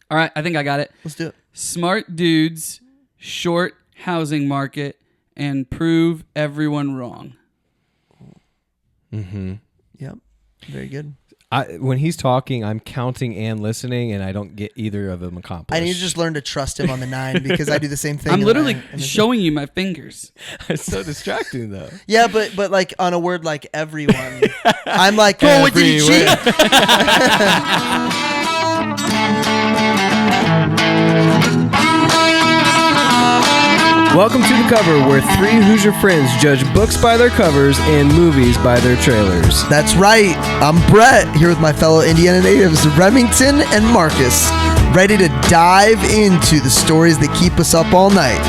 All right, I think I got it. Let's do it. Smart dudes, short housing market, and prove everyone wrong. Mm-hmm. Yep. Very good. When he's talking, I'm counting and listening, and I don't get either of them accomplished. I need to just learn to trust him on the 9 because I do the same thing. I'm literally showing you my fingers. It's so distracting, though. Yeah, but like on a word like everyone, I'm like, oh, wait, did he cheat? Welcome to The Cover, where 3 Hoosier friends judge books by their covers and movies by their trailers. That's right. I'm Brett, here with my fellow Indiana natives, Remington and Marcus, ready to dive into the stories that keep us up all night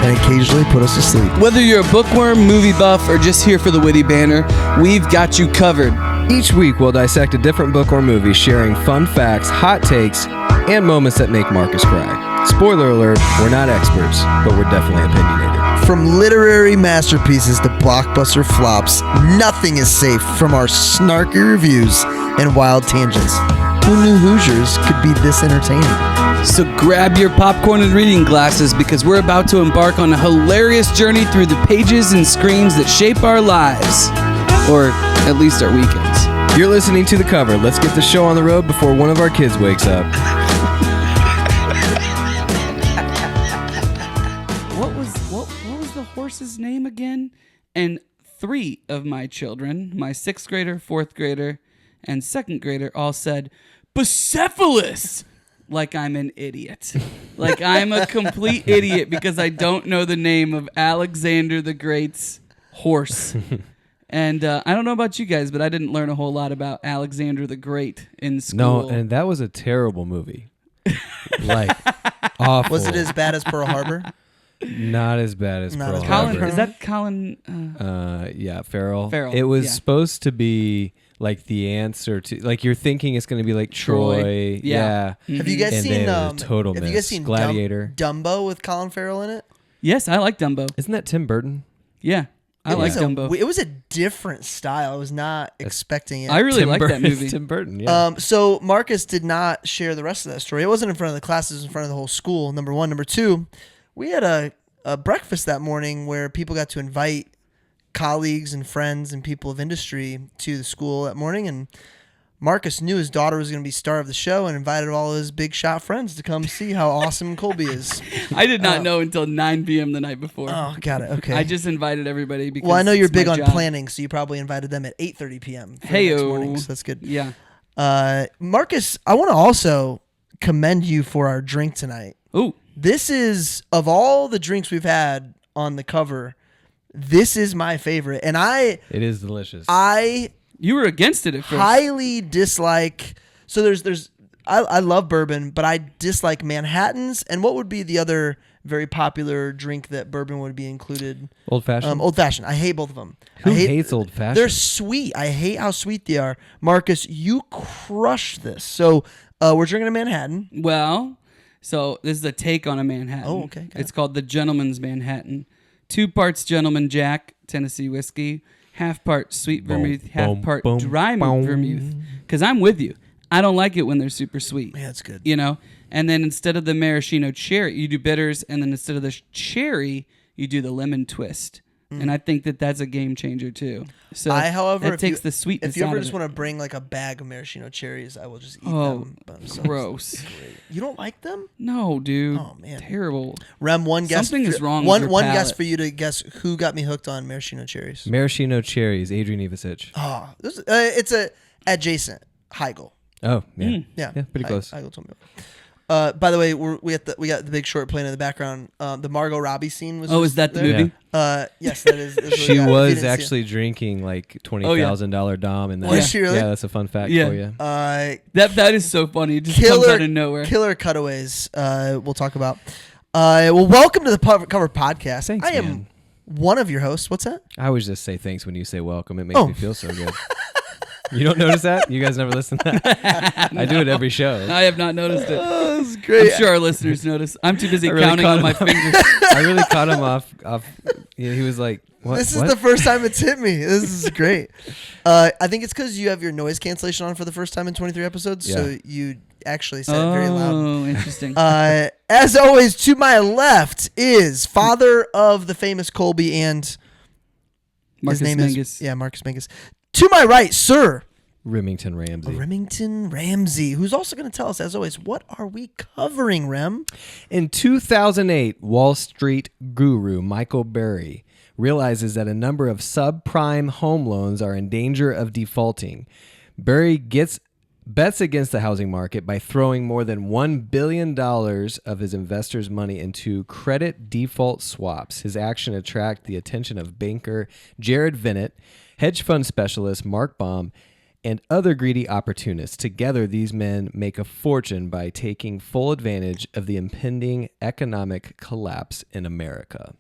and occasionally put us to sleep. Whether you're a bookworm, movie buff, or just here for the witty banter, we've got you covered. Each week, we'll dissect a different book or movie, sharing fun facts, hot takes, and moments that make Marcus cry. Spoiler alert, we're not experts, but we're definitely opinionated. From literary masterpieces to blockbuster flops, nothing is safe from our snarky reviews and wild tangents. Who knew Hoosiers could be this entertaining? So grab your popcorn and reading glasses because we're about to embark on a hilarious journey through the pages and screens that shape our lives. Or at least our weekends. You're listening to The Cover. Let's get the show on the road before one of our kids wakes up. What was the horse's name again? And 3 of my children, my 6th grader, 4th grader, and 2nd grader, all said, Bucephalus! Like I'm an idiot. Like I'm a complete idiot because I don't know the name of Alexander the Great's horse. And I don't know about you guys, but I didn't learn a whole lot about Alexander the Great in school. No, and that was a terrible movie. Like, awful. Was it as bad as Pearl Harbor? Not as bad as Pearl Colin, Harbor. is that Colin? Yeah, Farrell. Farrell, It was yeah. supposed to be like the answer to, like you're thinking it's going to be like Troy. Yeah. Have you guys And seen they were total have you miss. guys seen Gladiator? Dumbo with Colin Farrell in it? Yes, I like Dumbo. Isn't that Tim Burton? Yeah, I like was Dumbo. It was a different style. I was not expecting it. I really Tim like Burton. that movie. Tim Burton, yeah. So Marcus did not share the rest of that story. It wasn't in front of the classes, in front of the whole school, number one. Number two, we had a breakfast that morning where people got to invite colleagues and friends and people of industry to the school that morning, and Marcus knew his daughter was going to be star of the show and invited all his big shot friends to come see how awesome Colby is. I did not know until 9 p.m. the night before. Oh, got it. Okay. I just invited everybody because I know you're it's my big on job. planning, so you probably invited them at 8:30 p.m. for the Hey-o. next morning, so that's good. Yeah. Marcus, I want to also commend you for our drink tonight. Ooh. This is, of all the drinks we've had on the cover, this is my favorite. And It is delicious. You were against it at first. highly dislike, so I love bourbon, but I dislike Manhattans. And what would be the other very popular drink that bourbon would be included? Old fashioned? Old fashioned. I hate both of them. Who hates old fashioned? They're sweet. I hate how sweet they are. Marcus, you crush this. So we're drinking a Manhattan. Well, so this is a take on a Manhattan. Oh, okay. It's called the Gentleman's Manhattan. 2 parts Gentleman Jack, Tennessee whiskey, half part sweet vermouth, half part dry vermouth. Because I'm with you. I don't like it when they're super sweet. Yeah, that's good. You know? And then instead of the maraschino cherry, you do bitters, and then instead of the cherry, you do the lemon twist. And I think that that's a game changer too. So however, that takes the sweetness if you out ever of just it. want to bring like a bag of maraschino cherries, I will just eat Oh, them. But I'm so gross. great. You don't like them? No, dude. Oh, man. Terrible. Rem, one guess. Something is wrong with One your one guess palate. for you to guess who got me hooked on maraschino cherries. Maraschino cherries, Adrian Ivasich. Oh, it's a adjacent Heigl. Oh, yeah. Yeah, Yeah, pretty close. Heigl told me. By the way, we got the Big Short playing in the background. The Margot Robbie scene was. Oh, is that the there. movie? Yes, that is. That's what She we got. If you was didn't see it. actually drinking like $20,000 Dom in that. Was she really? Yeah, that's a fun fact Yeah. for you. That is so funny. It just comes out of nowhere. Killer cutaways. We'll talk about. Well, welcome to the Cover Podcast. Thanks, I am man. one of your hosts. What's that? I always just say thanks when you say welcome. It makes Oh. me feel so good. You don't notice that? You guys never listen to that? I do it every show. I have not noticed it. Oh, that's great. I'm sure our listeners notice. I'm too busy I really counting caught on my him off. fingers. I really caught him off. Yeah, he was like, "What? This is what?" the first time it's hit me. This is great. I think it's because you have your noise cancellation on for the first time in 23 episodes, so Yeah. you actually said it very loud. Oh, interesting. As always, to my left is father of the famous Colby and Marcus his name Mangus. is Marcus Mangus. To my right, Sir Remington Ramsey. Remington Ramsey, who's also going to tell us, as always, what are we covering, Rem? In 2008, Wall Street guru Michael Burry realizes that a number of subprime home loans are in danger of defaulting. Burry bets against the housing market by throwing more than $1 billion of his investors' money into credit default swaps. His action attracted the attention of banker Jared Vinnett, hedge fund specialist Mark Baum, and other greedy opportunists. Together, these men make a fortune by taking full advantage of the impending economic collapse in America.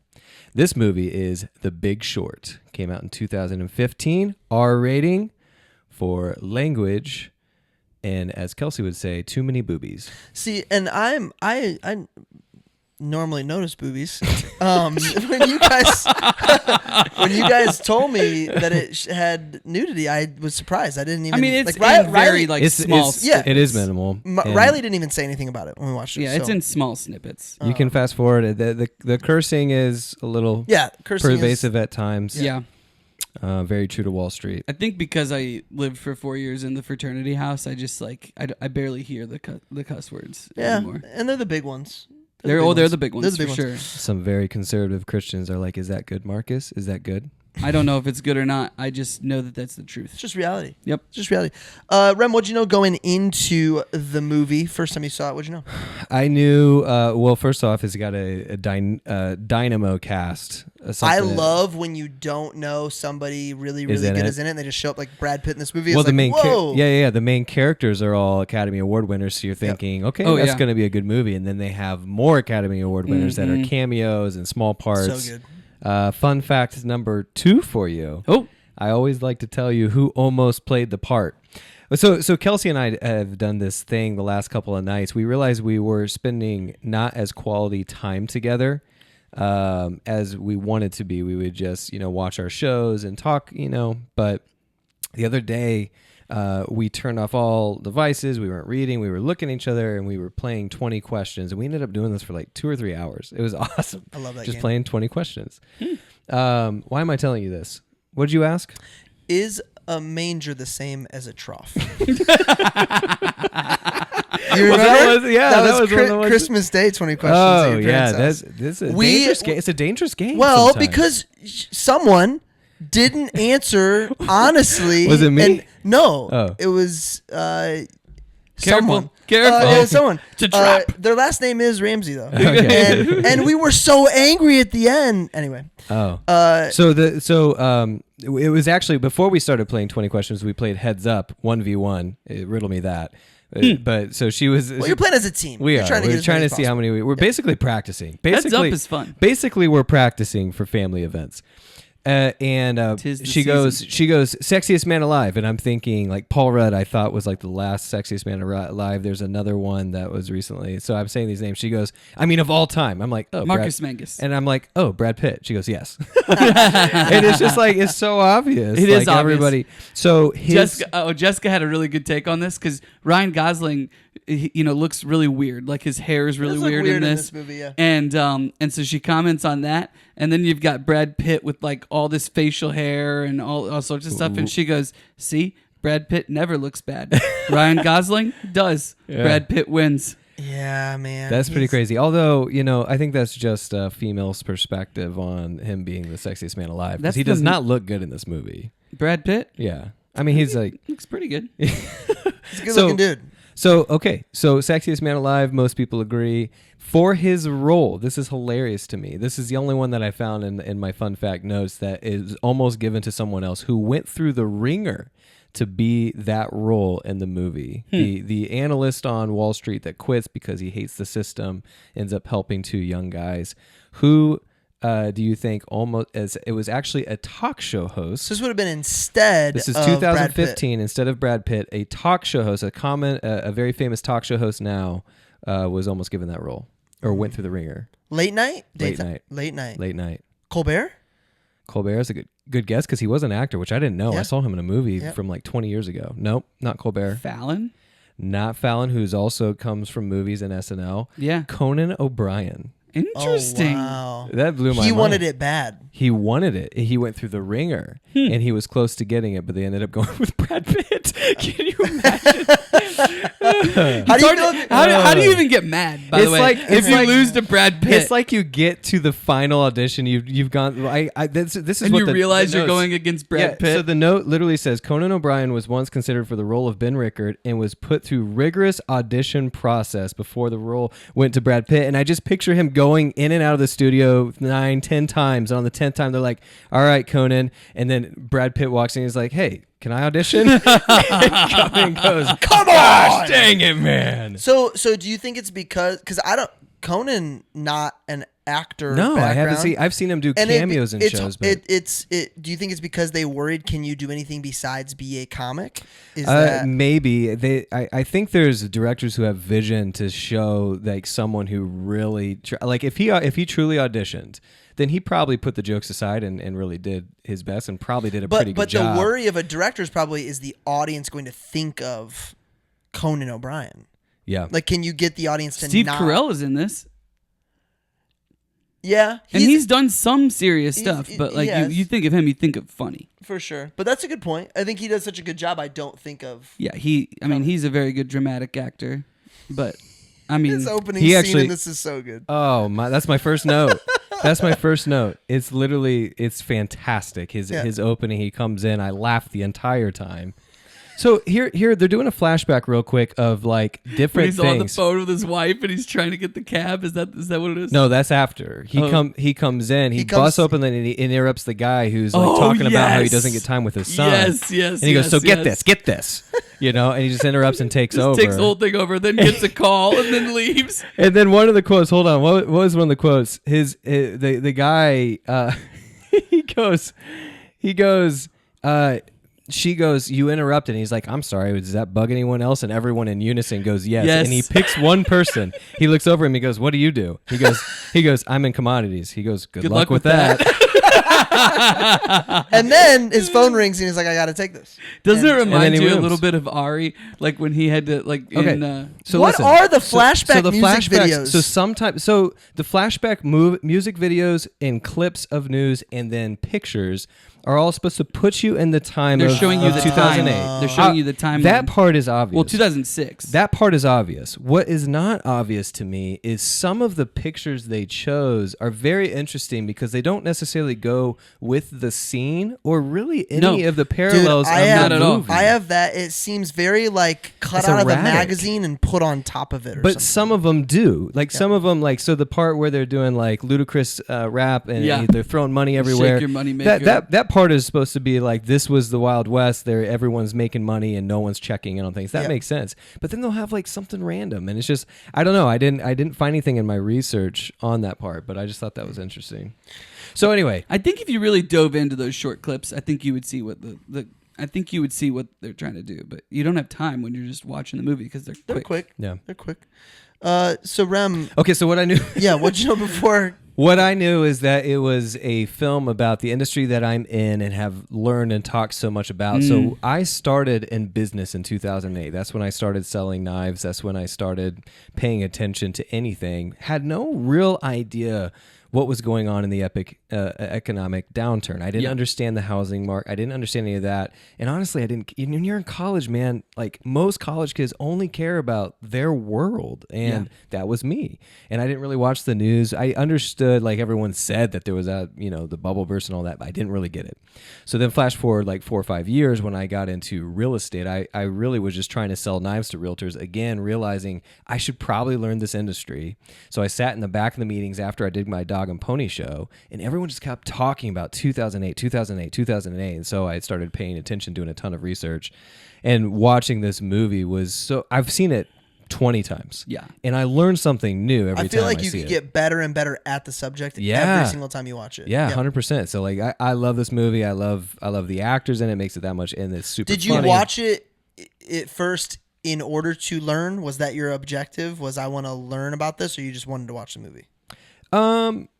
This movie is The Big Short. Came out in 2015. R rating for language, and as Kelsey would say, too many boobies. See, and I normally notice boobies. When you guys told me that it had nudity, I was surprised. I didn't even. I mean, it's like, in very like small. yeah, It is minimal. Riley didn't even say anything about it when we watched it. Yeah, it's in small snippets. You can fast forward. The cursing is a little cursing pervasive at times. Yeah. Very true to Wall Street. I think because I lived for 4 years in the fraternity house, I just like I barely hear the cuss words anymore. And they're the big ones. They're the big ones for sure. Some very conservative Christians are like, "Is that good, Marcus? Is that good?" I don't know if it's good or not. I just know that that's the truth. It's just reality. Yep. It's just reality. Rem, what'd you know going into the movie? First time you saw it, what'd you know? I knew. Well, first off, it's got a dynamo cast. I love when you don't know somebody really good is in it, and they just show up like Brad Pitt in this movie. Well, it's the like, main whoa. the main characters are all Academy Award winners, so you're thinking, okay, that's going to be a good movie, and then they have more Academy Award winners that are cameos and small parts. So good. Fun fact number 2 for you. Oh, I always like to tell you who almost played the part. So Kelsey and I have done this thing the last couple of nights. We realized we were spending not as quality time together as we wanted to be. We would just, watch our shows and talk, but the other day we turned off all devices. We weren't reading. We were looking at each other and we were playing 20 questions. And we ended up doing this for like 2 or 3 hours. It was awesome. I love that Just game. playing 20 questions. Why am I telling you this? What'd you ask? Is a manger the same as a trough? You remember? That was one of the ones Christmas Day 20 questions. Oh, yeah. This is a dangerous game. It's a dangerous game. Well, sometimes. because someone didn't answer honestly. Was it me? And no. Oh. It was careful. someone. It's a trap. Their last name is Ramsey, though. Okay. And we were so angry at the end. Anyway. Oh. It was actually before we started playing 20 questions, we played Heads Up 1v1. Riddle me that. But so she was. Well, you're playing as a team. We're trying to see how many we're basically practicing. Basically, Heads Up is fun. Basically, we're practicing for family events. She goes, sexiest man alive. And I'm thinking like Paul Rudd, I thought was like the last sexiest man alive. There's another one that was recently. So I'm saying these names. She goes, I mean, of all time. I'm like, oh, Marcus Mangus. And I'm like, oh, Brad Pitt. She goes, yes. And it's just like, it's so obvious. It like is obvious. Everybody. So Jessica had a really good take on this because Ryan Gosling, looks really weird. Like his hair is really weird in this movie, yeah. And so she comments on that, and then you've got Brad Pitt with like all this facial hair and all sorts of stuff, and she goes, "See, Brad Pitt never looks bad. Ryan Gosling does. Yeah. Brad Pitt wins." Yeah, man. That's pretty crazy. Although, I think that's just a female's perspective on him being the sexiest man alive. Because he does not look good in this movie. Brad Pitt? Yeah. I mean, he's like... Looks pretty good. He's a good-looking dude. So sexiest man alive, most people agree. For his role, this is hilarious to me. This is the only one that I found in my fun fact notes that is almost given to someone else who went through the ringer to be that role in the movie. The analyst on Wall Street that quits because he hates the system ends up helping 2 young guys. Who do you think almost as it was actually a talk show host? So this would have been instead. This is of 2015 instead of Brad Pitt. A talk show host, a very famous talk show host now, was almost given that role or went through the ringer. Late night. Late night. Colbert. Colbert is a good guess because he was an actor, which I didn't know. Yeah. I saw him in a movie from like 20 years ago. Nope, not Colbert. Fallon? not Fallon, who's also comes from movies and SNL. Yeah. Conan O'Brien. Interesting. Oh, wow. That blew my mind. He wanted it bad. He wanted it. He went through the ringer, and he was close to getting it, but they ended up going with Brad Pitt. Can you imagine? How do you even get mad? By the way, if you lose to Brad Pitt, it's like you get to the final audition. You've gone. This is and what you realize the you're notes- going against Brad Pitt. So the note literally says Conan O'Brien was once considered for the role of Ben Rickard and was put through rigorous audition process before the role went to Brad Pitt. And I just picture him going in and out of the studio 9-10 times. And on the 10th time, they're like, "All right, Conan," and then Brad Pitt walks in. And he's like, "Hey, can I audition?" And Conan goes, Come "Gosh, on! dang it, man!" So do you think it's because I don't Conan not an actor? No, I haven't background? seen. I've seen him do And cameos in shows, but do you think it's because they worried? Can you do anything besides be a comic? Is that maybe I think there's directors who have vision to show like someone who really like if he truly auditioned, then he probably put the jokes aside and really did his best and probably did a pretty good job. But the worry of a director is probably is the audience going to think of Conan O'Brien? Yeah, Like, can you get the audience to Steve not? Carrell is in this, Yeah, and he's done some serious he's- stuff. But like yes. you think of him, you think of funny. for sure. But that's a good point. I think he does such a good job. I don't think of Yeah, he's a very good dramatic actor. But I mean, his opening he scene actually- in this is so good. Oh my! That's my first note. That's my first note. It's literally it's fantastic. His opening. He comes in. I laughed the entire time. So here they're doing a flashback real quick of like when different he's on the things. phone with his wife and he's trying to get the cab. Is that what it is? No, that's after he Oh. he comes in. He comes- busts open and he interrupts the guy who's like Oh, talking about how he yes. doesn't get time with his son. Yes, And he goes, "So get this," you know, and he just interrupts and takes Just over. takes the whole thing over, then gets a call and then leaves. And then one of the quotes. Hold on, what was one of the quotes? The guy he goes. She goes, "You interrupted." And he's like, "I'm sorry. Does that bug anyone else?" And everyone in unison goes, "Yes." Yes. And he picks one person. He looks over him. He goes, "What do you do?" He goes, "I'm in commodities." He goes, "Good luck with that." And then his phone rings and he's like, "I got to take this." Doesn't it then remind he you a moves. little bit of Ari, like when he had to like Okay. in So What listen. are the flashback music videos? So the flashback music videos and clips of news and then pictures are all supposed to put you in the time they're of showing you the 2008. time. They're showing you the time. That part is obvious. well, 2006. That part is obvious. What is not obvious to me is some of the pictures they chose are very interesting because they don't necessarily go with the scene or really any No. of the parallels I of have, the Not at all. movie. I have that. It seems very like cut It's out of the erratic. magazine and put on top of it. Or But something. some of them do. Like some of them, like so the part where they're doing like ludicrous rap and Yeah. they're throwing money everywhere. Shake your money maker. That part is supposed to be like this was the Wild West. There, everyone's making money and no one's checking in on things. That Yeah. makes sense. But then they'll have like something random, and it's just I don't know. I didn't find anything in my research on that part, but I just thought that was interesting. So anyway, I think if you really dove into those short clips, I think you would see what I think you would see what they're trying to do. But you don't have time when you're just watching the movie because they're they're quick. quick. yeah. They're quick. So Rem, Okay, so what I knew. yeah, what'd you know before? What I knew is that it was a film about the industry that I'm in and have learned and talked so much about. So I started in business in 2008. That's when I started selling knives. That's when I started paying attention to anything. Had no real idea what was going on in the economic downturn. I didn't understand the housing market. I didn't understand any of that. And honestly, I didn't. When you're in college, man, like most college kids only care about their world. And that was me. And I didn't really watch the news. I understood, like everyone said, that there was the bubble burst and all that, but I didn't really get it. So then flash forward like 4 or 5 years when I got into real estate, I really was just trying to sell knives to realtors, again, realizing I should probably learn this industry. So I sat in the back of the meetings after I did my dog and pony show, and everyone just kept talking about 2008. And so I started paying attention, doing a ton of research, and watching this movie was so. I've seen it 20 times. Yeah. And I learned something new every time I feel like I you see could it. get better and better at the subject Yeah. every single time you watch it. Yeah, 100%. So like I love this movie. I love the actors in it. It makes it that much, and it's super Did you funny. watch it first in order to learn? Was that your objective? Was I want to learn about this, or you just wanted to watch the movie?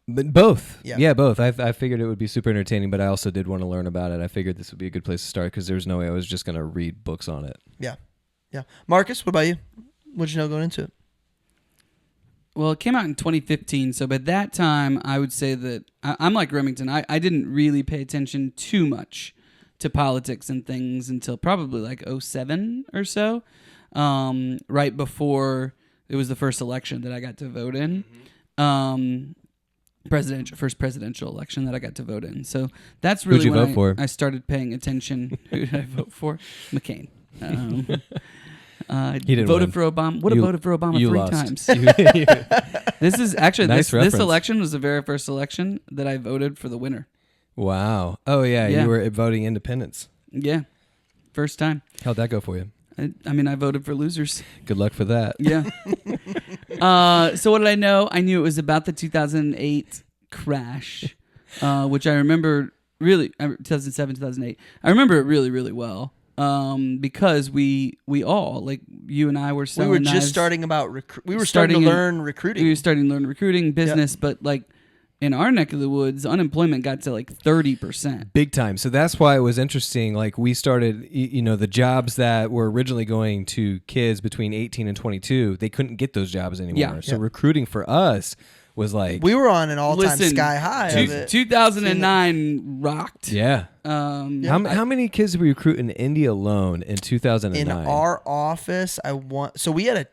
But both. Yeah. Yeah, both. I figured it would be super entertaining, but I also did want to learn about it. I figured this would be a good place to start because there's no way I was just going to read books on it. Yeah. Yeah. Marcus, what about you? What'd you know going into it? Well, it came out in 2015, so by that time, I would say that I'm like Remington. I didn't really pay attention too much to politics and things until probably like 2007 or so, right before it was the first election that I got to vote in. First presidential election that I got to vote in. So that's really Who'd you when vote for? I started paying attention. Who did I vote for? McCain. He didn't voted win. for Obama. Would have voted for Obama You 3 lost. times. This is actually Nice this reference. election was the very first election that I voted for the winner. Wow. Oh, yeah. Yeah. You were voting independents. Yeah, first time. How'd that go for you? I mean, I voted for losers. Good luck for that. Yeah. So what did I know? I knew it was about the 2008 crash, which I remember really 2007, 2008. I remember it really, really well. Because we all, like you and I, were selling We were knives. just starting about we were starting to learn recruiting. We were starting to learn recruiting business, but like in our neck of the woods, unemployment got to like 30%. Big time. So that's why it was interesting. Like we started, the jobs that were originally going to kids between 18 and 22, they couldn't get those jobs anymore. Yeah. So recruiting for us was like, We were on an all-time Listen, sky high of it. 2009 rocked. yeah. Yeah. How many kids did we recruit in Indy alone in 2009? In our office, so we had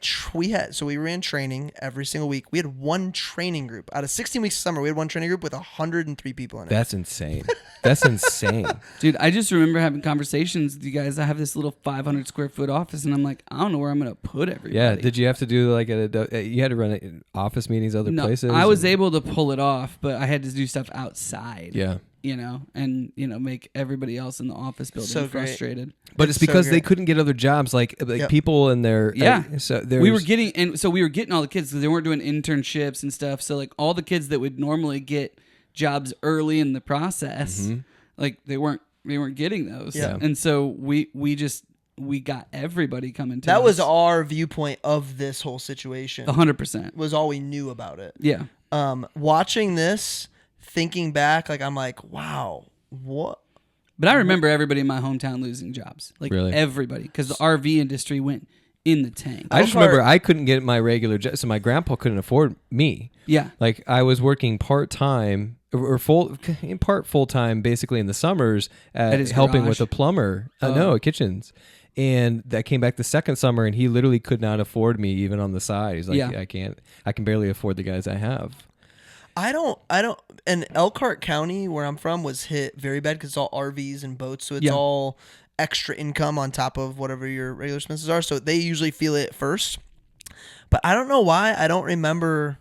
so we ran training every single week. We had one training group out of 16 weeks of summer. We had one training group with 103 people in it. That's insane. That's insane. Dude, I just remember having conversations with you guys. I have this little 500 square foot office, and I'm like, I don't know where I'm going to put everybody. Yeah. Did you have to do like you had to run office meetings other places? I was able to pull it off, but I had to do stuff outside. Yeah. And make everybody else in the office building So great. frustrated. But it's so because they great. couldn't get other jobs, like Yep. people in their So there's- we were getting all the kids because they weren't doing internships and stuff. So like all the kids that would normally get jobs early in the process, like they weren't getting those. Yeah. And so we got everybody coming to That us. was our viewpoint of this whole situation. 100%. Was all we knew about it. Yeah. Watching this, thinking back, like I'm like, wow, what? But I remember everybody in my hometown losing jobs. Like Really? everybody, because the RV industry went in the tank. I just remember I couldn't get my regular job, so my grandpa couldn't afford me. Yeah. Like I was working part-time or in part full-time basically in the summers at his helping garage? with a plumber. No, kitchens. And that came back the second summer and he literally could not afford me even on the side. He's like, Yeah. I can barely afford the guys I have. I don't. And Elkhart County, where I'm from, was hit very bad because it's all RVs and boats, so it's Yeah. all extra income on top of whatever your regular expenses are. So they usually feel it first. But I don't know why I don't remember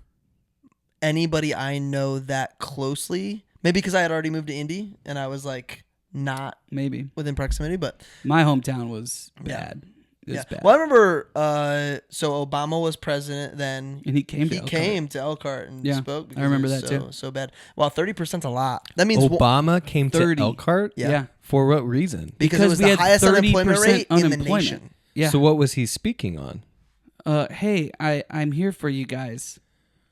anybody I know that closely. Maybe because I had already moved to Indy and I was like not Maybe. within proximity. But My hometown was Yeah. bad. It was bad. Well, I remember. So Obama was president then. And he came to He Elkhart. came to Elkhart and Yeah, spoke. I because remember it was that so, too. So bad. Well, 30%'s a lot. That means Obama came 30. to Elkhart? Yeah. Yeah. For what reason? because it was we the had highest 30% unemployment rate in the unemployment. nation. Yeah. So what was he speaking on? Hey, I'm here for you guys.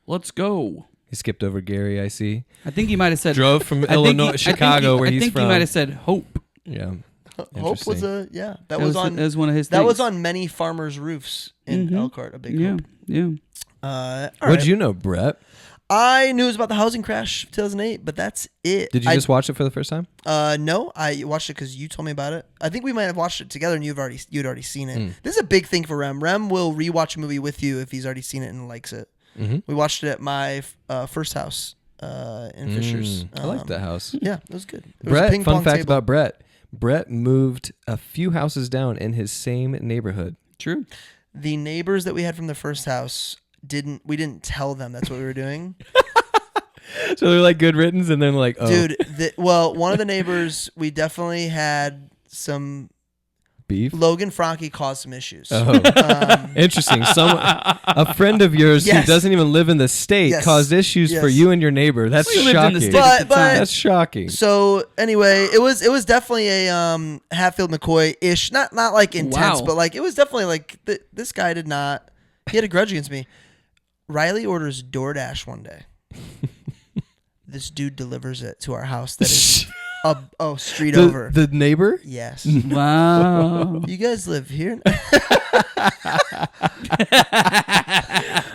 Let's go. He skipped over Gary, I see. I think he might have said Drove from I think Illinois, he- Chicago, where I he's think from. he might have said hope. Yeah. Hope was Interesting. that was on that was one of his that things. was on many farmers' roofs in Elkhart. A big Yeah. hope. Yeah. All What'd right. you know, Brett? I knew it was about the housing crash of 2008, but that's it. Did you just watch it for the first time? No, I watched it because you told me about it. I think we might have watched it together, and you'd already seen it. This is a big thing for Rem. Rem will rewatch a movie with you if he's already seen it and likes it. We watched it at my first house in Fishers. I like that house. Yeah, it was good. It was a Brett, ping fun pong fact table. about Brett. Brett moved a few houses down in his same neighborhood. True. The neighbors that we had from the first house we didn't tell them that's what we were doing. So they're like good riddance, and then like, oh, Dude, one of the neighbors, we definitely had some beef. Logan Franke caused some issues. Oh, interesting. A friend of yours Yes. who doesn't even live in the state Yes. caused issues for Yes. you and your neighbor. That's We lived in shocking. the state at the But- time. That's shocking. So anyway, it was definitely a Hatfield McCoy ish, not like intense, Wow. but like it was definitely like this guy he had a grudge against me. Riley orders DoorDash one day. This dude delivers it to our house that is street over. The neighbor? Yes. Wow. You guys live here?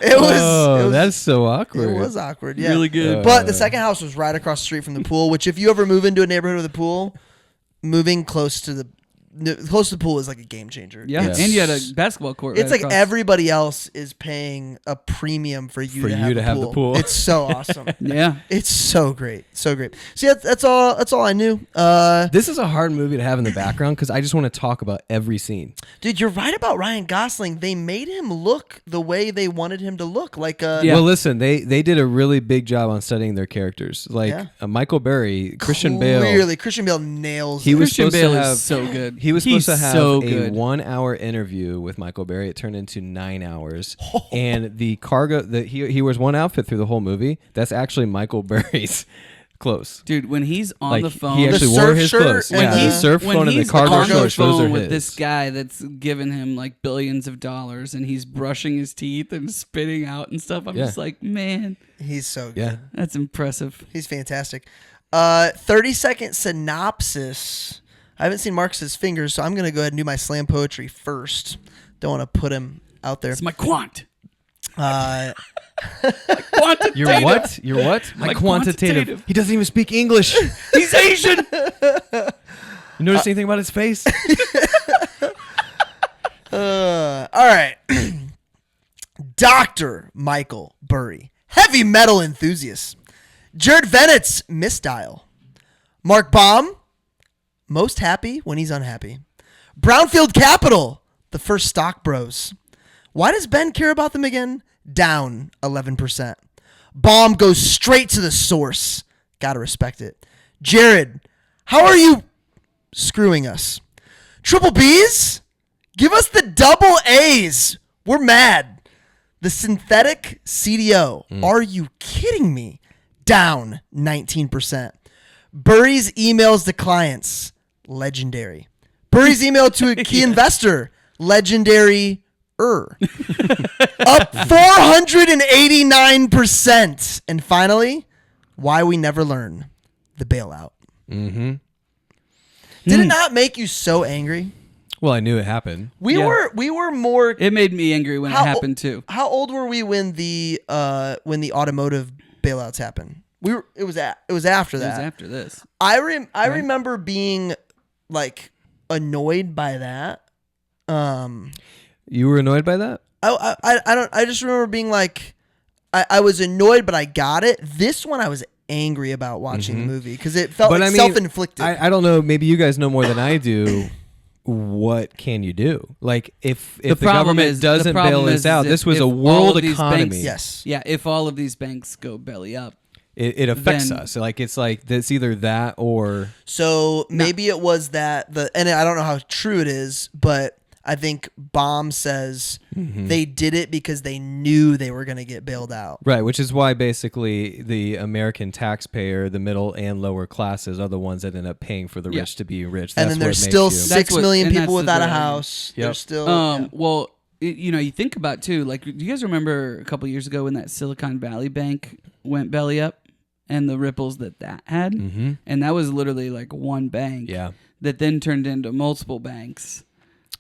It was that's so awkward. It was awkward. Yeah, Really good. But the second house was right across the street from the pool. Which, if you ever move into a neighborhood with a pool, moving close to the pool is like a game changer. Yeah, Yes. and you had a basketball court. It's right like across. everybody else is paying a premium for you to have the pool. It's so awesome. Yeah. It's so great, so great. So yeah, that's all I knew. This is a hard movie to have in the background because I just want to talk about every scene. Dude, you're right about Ryan Gosling. They made him look the way they wanted him to look. Like, Yeah. Well, listen, they did a really big job on studying their characters. Like Michael Berry, Christian Bale. Clearly, Christian Bale nails He it. was Christian supposed to Bale have is so good. He was supposed to have so a good. 1 hour interview with Michael Berry. It turned into 9 hours. And the cargo that he wears one outfit through the whole movie. That's actually Michael Berry's clothes. Dude, when he's on Like the phone, he actually The wore surf his shirt clothes. and Yeah, the he's- surf when phone and the he's cargo on the shorts. Those phone are with his. this guy that's giving him like billions of dollars, and he's brushing his teeth and spitting out and stuff. I'm Yeah. just like, man, He's so good. Yeah. that's impressive. He's fantastic. 30-second synopsis. I haven't seen Marcus's fingers, so I'm going to go ahead and do my slam poetry first. Don't want to put him out there. It's my quant. Quantitative. You're what? You're what? My quantitative. He doesn't even speak English. He's Asian. You notice anything about his face? All right. Dr. Michael Burry, heavy metal enthusiast. Jared Vennett's misdial. Mark Baum, most happy when he's unhappy. Brownfield Capital, the first stock bros. Why does Ben care about them again? Down 11%. Baum goes straight to the source. Gotta respect it. Jared, how are you screwing us? Triple B's? Give us the double A's. We're mad. The synthetic CDO. Are you kidding me? Down 19%. Burry's emails to clients. Legendary. Burry's email to a key investor. Legendary. Up 489%. And finally, why we never learn. The bailout. Mm-hmm. Did it not make you so angry? Well, I knew it happened. We were more. It made me angry when it happened too. How old were we when the automotive bailouts happened? It was after It was that. after this. I remember being like annoyed by that. You were annoyed by that? I just remember being like, I was annoyed, but I got it. This one I was angry about watching the movie because it felt self-inflicted. I don't know. Maybe you guys know more than I do. What can you do? Like if the government doesn't bail this out, this was a world economy. Yes. Yeah, if all of these banks go belly up. It affects Then- us. Like it's either that or So maybe it was that and I don't know how true it is, but I think Baum says they did it because they knew they were going to get bailed out. right, which is why basically the American taxpayer, the middle and lower classes, are the ones that end up paying for the Yeah. rich to be rich. And That's then what there's makes still you- 6 what- million and people that's the without a value. house. Yep. There's still Well, you think about too. Like, do you guys remember a couple years ago when that Silicon Valley Bank went belly up and the ripples that had? Mm-hmm. And that was literally like one bank. Yeah. That then turned into multiple banks.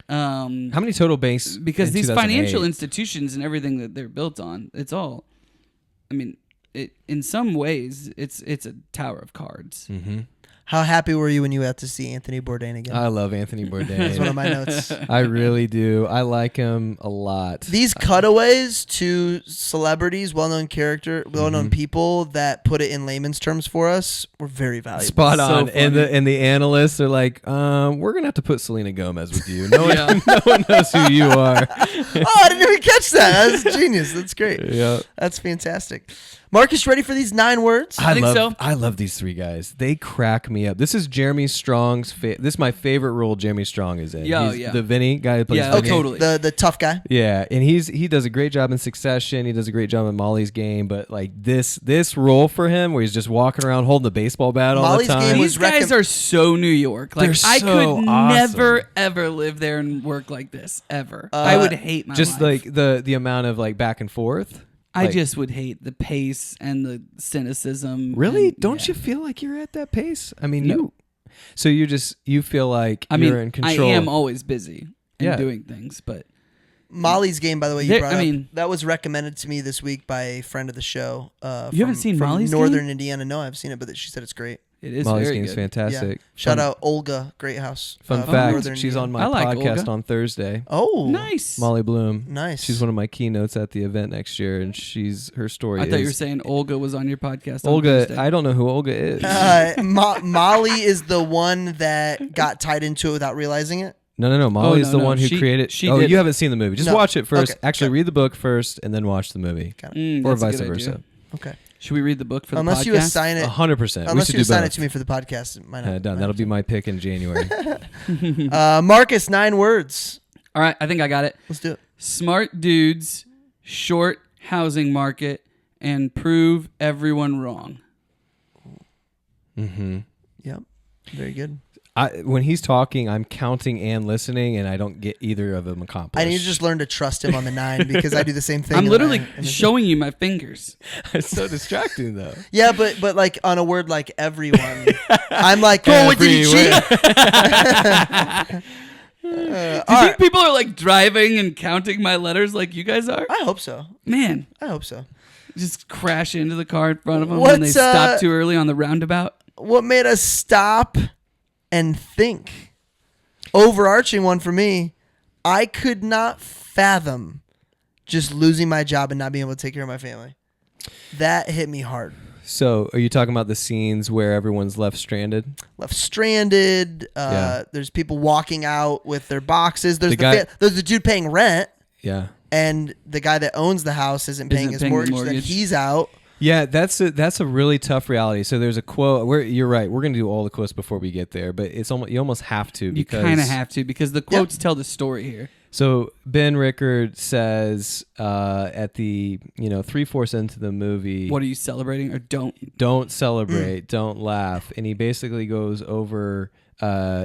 How many total banks? Because in these 2008? financial institutions and everything that they're built on, it's all. I mean, in some ways, it's a tower of cards. Mm-hmm. How happy were you when you got to see Anthony Bourdain again? I love Anthony That's one of Bourdain. my notes. I really do. I like him a lot. These cutaways to celebrities, well-known people that put it in layman's terms for us were very valuable. Spot So on. And funny. the analysts are like, we're gonna have to put Selena Gomez with you. No one knows who you are. Oh, I didn't even catch that. That's genius. That's great. Yeah. That's fantastic. Marcus, ready for these 9 words? I think so. I love these 3 guys. They crack me up. This is Jeremy Strong's. This is my favorite role Jeremy Strong is in. Yeah, He's yeah. the Vinny guy who plays. Yeah, Vinny. totally. The tough guy. Yeah, and he does a great job in Succession. He does a great job in Molly's Game. But like this role for him, where he's just walking around holding the baseball bat all Molly's the time. Game was These guys are so New York. Like, They're I so could awesome. never ever live there and work like this ever. I would hate my just life. like the amount of like back and forth. I Like, just would hate the pace and the cynicism. really and- don't yeah. you feel like you're at that pace? I mean, No. So you feel like I mean, you're in control. I am always busy and Yeah. doing things, but Molly's Game, by the way, you There- brought I up, mean- that was recommended to me this week by a friend of the show. You haven't seen from Molly's Northern Game? Indiana. No, I've seen it, but she said it's great. It is Molly's very Game's good. fantastic. Shout Fun- out Olga, great house. Fun from fact, Northern she's on Indiana. my I like podcast Olga. on Thursday. Oh, Nice. Molly Bloom. nice. She's one of my keynotes at the event next year, and her story I thought you were is saying Olga was on your podcast. on Olga. Thursday. I don't know who Olga is. Molly is the one that got tied into it without realizing it. No. Molly's no, the no. one who She- created. she Oh, did you it. haven't seen the movie. Just No. watch it first. Okay, Actually, okay. read the book first, and then watch the movie, or That's a vice good versa. idea. Okay. Should we read the book for the Unless podcast? you assign it, 100%. We unless should you do assign both. it to me for the podcast, it might not. Done. That'll be my pick in January. Marcus, 9 words. All right, I think I got it. Let's do it. Smart dudes, short housing market, and prove everyone wrong. Mm-hmm. Yep. Very good. When he's talking, I'm counting and listening, and I don't get either of them accomplished. I need to just learn to trust him on the 9 because I do the same thing. I'm and literally I- showing you my fingers. It's so distracting, though. Yeah, but like on a word like everyone, I'm like, oh, wait, did he Everywhere. cheat? Do you all think right. people are like driving and counting my letters like you guys are? I hope so. Man, I hope so. just crash into the car in front of them when they What's, stop too early on the roundabout. What made us stop and think? Overarching one for me, I could not fathom just losing my job and not being able to take care of my family. That hit me hard. So, are you talking about the scenes where everyone's left stranded? Left stranded. Yeah. There's people walking out with their boxes. There's The the dude paying rent, Yeah. and the guy that owns the house isn't paying Isn't his paying the mortgage. Then mortgage. he's out. Yeah, that's a really tough reality. So there's a quote. You're right. We're gonna do all the quotes before we get there, but it's almost you almost have to You because kind of have to because the quotes tell the story here. So Ben Rickard says at the 3/4 into the movie, What are you celebrating or don't? don't celebrate, don't laugh, and he basically goes over.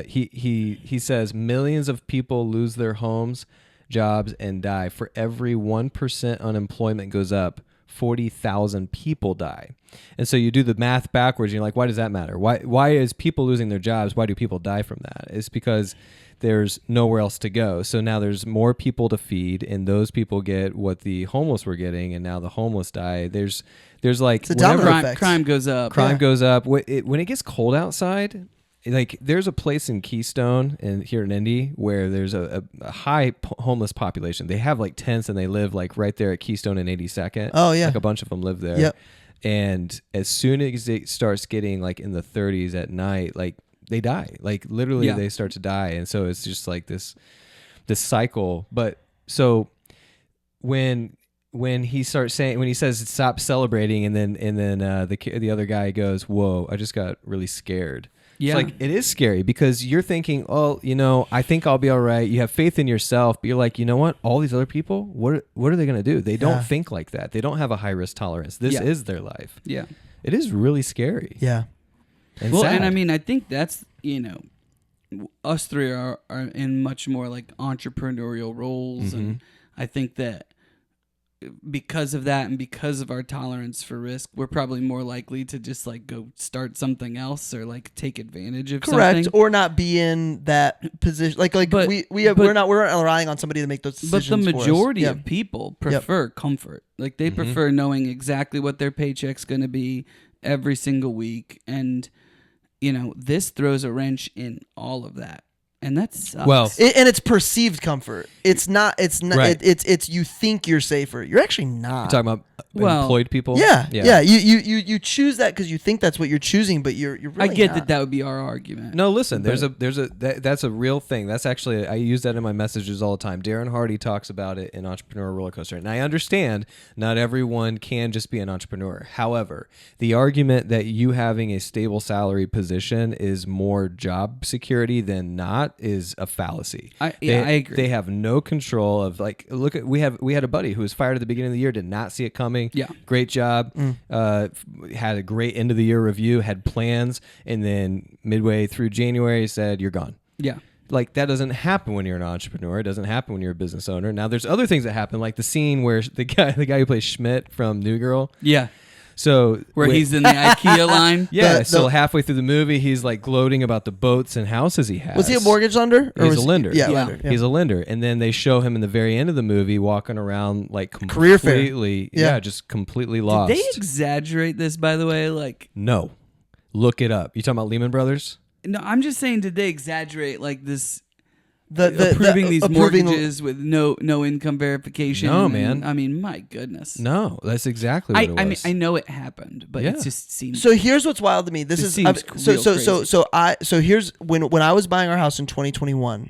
He says millions of people lose their homes, jobs, and die. For every 1% unemployment goes up, 40,000 people die. And so you do the math backwards. And you're like, why does that matter? Why is people losing their jobs? Why do people die from that? It's because there's nowhere else to go. So now there's more people to feed, and those people get what the homeless were getting, and now the homeless die. There's like It's a domino whenever effect. Crime goes up. crime Yeah. goes up. When it gets cold outside, like there's a place in Keystone and here in Indy where there's a high homeless population. They have like tents and they live like right there at Keystone and 82nd. Oh, yeah. Like a bunch of them live there. Yep. And as soon as it starts getting like in the 30s at night, like they die. Like literally Yeah. they start to die. And so it's just like this cycle. But so when he starts saying, when he says stop celebrating, and then the other guy goes, whoa, I just got really scared. Yeah. It's like, it is scary because you're thinking, oh, I think I'll be all right. You have faith in yourself, but you're like, you know what? All these other people, what are they going to do? They Yeah. don't think like that. They don't have a high risk tolerance. This Yeah. is their life. Yeah. It is really scary. Yeah. And Well, sad. and I mean, I think that's, us three are in much more like entrepreneurial roles. And I think that because of that and because of our tolerance for risk, we're probably more likely to just like go start something else or like take advantage of Correct. something. Or not be in that position. Like But- we're not relying on somebody to make those But decisions. the for us. majority Yeah. of people prefer comfort. Like they prefer knowing exactly what their paycheck's going to be every single week. And, this throws a wrench in all of that. And that sucks. Well, And it's perceived comfort. It's not. Right. It's you think you're safer. You're actually not. you're talking about Well, employed people. Yeah. You choose that because you think that's what you're choosing, but you're really I get not. that would be our argument. No, listen. That's a real thing. That's actually, I use that in my messages all the time. Darren Hardy talks about it in Entrepreneur Roller Coaster, and I understand not everyone can just be an entrepreneur. However, the argument that you having a stable salary position is more job security than not is a fallacy. I agree. They have no control of we had a buddy who was fired at the beginning of the year, did not see it coming. Yeah. Great job. Had a great end of the year review, had plans, and then midway through January said, "You're gone." Yeah. Like that doesn't happen when you're an entrepreneur. It doesn't happen when you're a business owner. Now there's other things that happen, like the scene where the guy who plays Schmidt from New Girl. Yeah. So Where he's in the IKEA line. Yeah, so halfway through the movie, he's like gloating about the boats and houses he has. Was he a mortgage lender? He's a lender. Yeah, Yeah. lender. Yeah. He's a lender. And then they show him in the very end of the movie walking around like Career fair. completely, Yeah. just completely Did lost. they exaggerate this, by the way? Like, No. Look it up. You talking about Lehman Brothers? no, I'm just saying, did they exaggerate like this? The Approving these approving- mortgages with no income verification. No, man. I mean, my goodness. No, that's exactly what it was. I mean, I know it happened, but Yeah. it just seems. So here's what's wild to me. This It is seems real so here's when I was buying our house in 2021,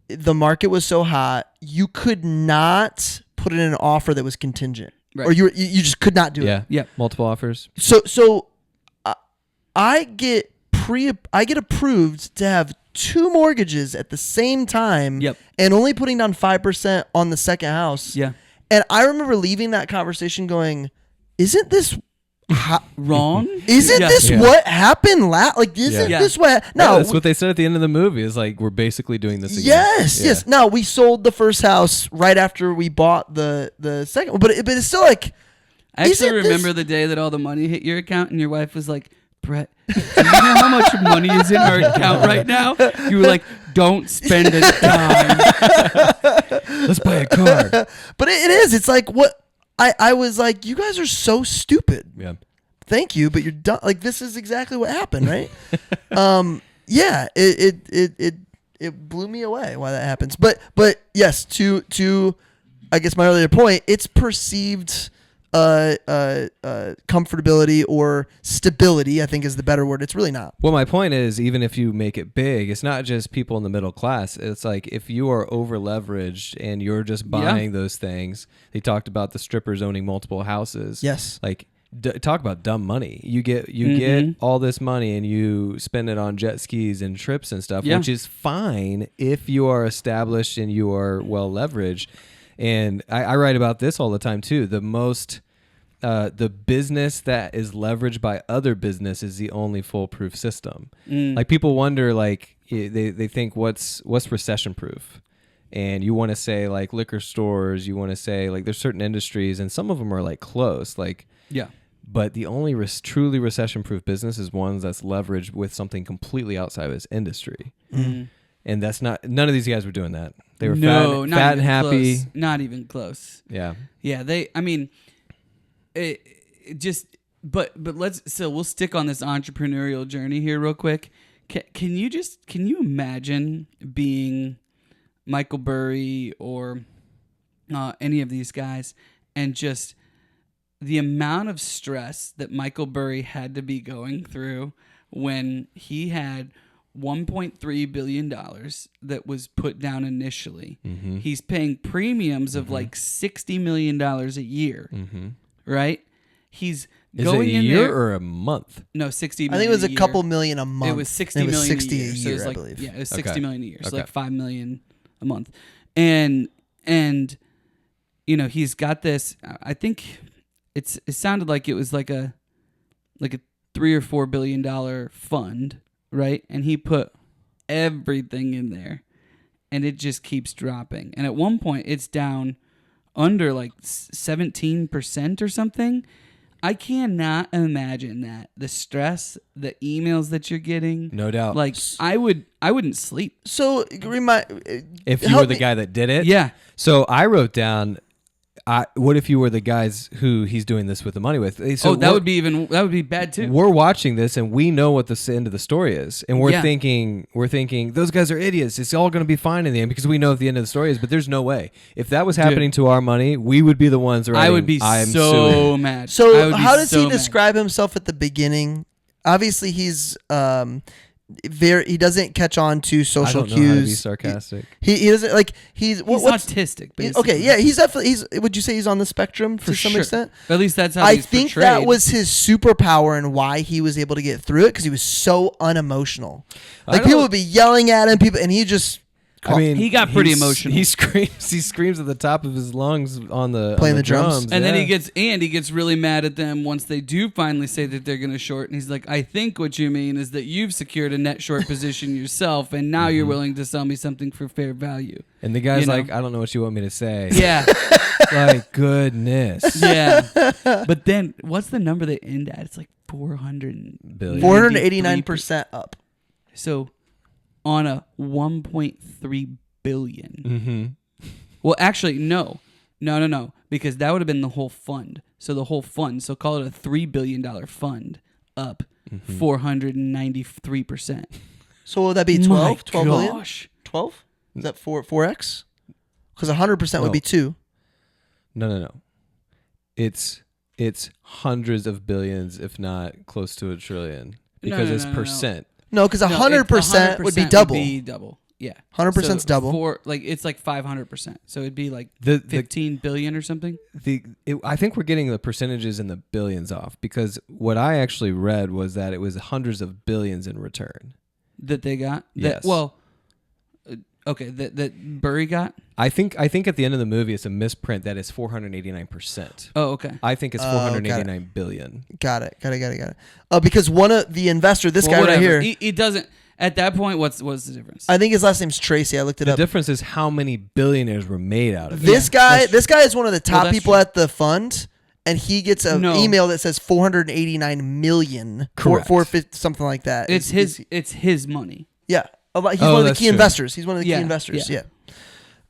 the market was so hot, you could not put in an offer that was contingent, Right. or you just could not do yeah. it. Yep. Multiple offers. So I get approved to have 2 mortgages at the same time. Yep. And only putting down 5% on the second house. Yeah. And I remember leaving that conversation going, isn't this Wrong? Isn't Yeah. this Yeah. what happened? Isn't Yeah. this what? No, No. that's what they said at the end of the movie. Is like we're basically doing this again. Yes, Yeah. yes. No, we sold the first house right after we bought the second one, but it's still like. I actually isn't this- remember the day that all the money hit your account and your wife was like, Brett, do you know how much money is in our account right now? You were like, don't spend a dime. Let's buy a car. But it is. It's like what I was like. You guys are so stupid. Yeah. Thank you, but you're done. Like this is exactly what happened, right? Yeah. It blew me away why that happens. But yes, to I guess my earlier point, it's perceived comfortability or stability, I think is the better word. It's really not. Well, my point is, even if you make it big, it's not just people in the middle class. It's like if you are over leveraged and you're just buying those things. They talked about the strippers owning multiple houses. Yes. Like talk about dumb money. You get Mm-hmm. all this money and you spend it on jet skis and trips and stuff, Yeah. which is fine if you are established and you are well leveraged. And I write about this all the time too. The business that is leveraged by other business is the only foolproof system. Like people wonder, like they think what's recession proof, and you want to say like liquor stores, you want to say like there's certain industries, and some of them are like close, like Yeah. But the only truly recession proof business is one that's leveraged with something completely outside of its industry. And that's not. None of these guys were doing that. They were not fat and even happy. Close. Not even close. Yeah. Yeah, I mean, it just, but so we'll stick on this entrepreneurial journey here real quick. Can you imagine being Michael Burry or any of these guys and just the amount of stress that Michael Burry had to be going through when he had $1.3 billion that was put down initially. Mm-hmm. He's paying premiums of like $60 million a year, right? He's Is going it a in year there. or a month? No, 60 I million. think it was a year. couple million a month. It was 60 And it was million 60 a year. So it was I like, believe. yeah, it was Okay. 60 million a year. So Okay. like 5 million a month. And you know, he's got this, I think it sounded like it was like a $3 or $4 billion fund, right? And he put everything in there and it just keeps dropping. And at one point it's down under like 17% or something. I cannot imagine that. The stress, the emails that you're getting. No doubt. Like I wouldn't sleep. So If you help were the me- guy that did it. Yeah. So I wrote down, what if you were the guys who he's doing this with the money with? So that would be bad too. We're watching this and we know what the end of the story is, and we're Yeah. thinking those guys are idiots. It's all going to be fine in the end because we know what the end of the story is. But there's no way. If that was happening to our money, we would be the ones writing. I would be I'm so suing. mad. I So would be how does so he mad. describe himself at the beginning? Obviously, he's he doesn't catch on to I social don't know how to be cues. sarcastic. He doesn't like he's He's what's autistic, basically. okay. Yeah, he's definitely would you say he's on the spectrum For to some sure. extent? At least that's how I he's think portrayed. that was his superpower and why he was able to get through it because he was so unemotional. I Like people don't- would be yelling at him, and he just I mean, He got pretty emotional. He screams at the top of his lungs on the Playing on the drums. And then yeah. he gets really mad at them once they do finally say that they're going to short. And he's like, I think what you mean is that you've secured a net short position yourself, and now you're willing to sell me something for fair value. And the guy's you know? like, I don't know what you want me to say. Yeah, Like, goodness. yeah. But then what's the number they end at? It's like 400 Billion. 489% up. So on a 1.3 billion. Mm-hmm. Well, actually, no, because that would have been the whole fund. So the whole fund, so call it a $3 billion fund, up 493%. So will that be 12? 12 billion? Gosh. 12? Is that 4x? Because 100% would be 2. No. It's hundreds of billions, if not close to a trillion, because it's percent. No, because 100% would be double. Yeah. 100%'s double. It's like 500%. So it'd be like The 15 billion or something. I think we're getting the percentages in the billions off, because what I actually read was that it was hundreds of billions in return. That they got? Yes. That Burry got? I think at the end of the movie it's a misprint that is 489%. Oh, okay. I think it's 489 billion. Got it. Because one of the investor, this guy right here, He doesn't. At that point, what's the difference? I think his last name's Tracy. I looked it The up. difference is how many billionaires were made out of it. This guy is one of the top that's people true. at the fund, and he gets an email that says 489 million. Correct. 450, something like that. It's his money. Yeah. He's one of the that's key true. investors. He's one of the key Yeah, investors. Yeah.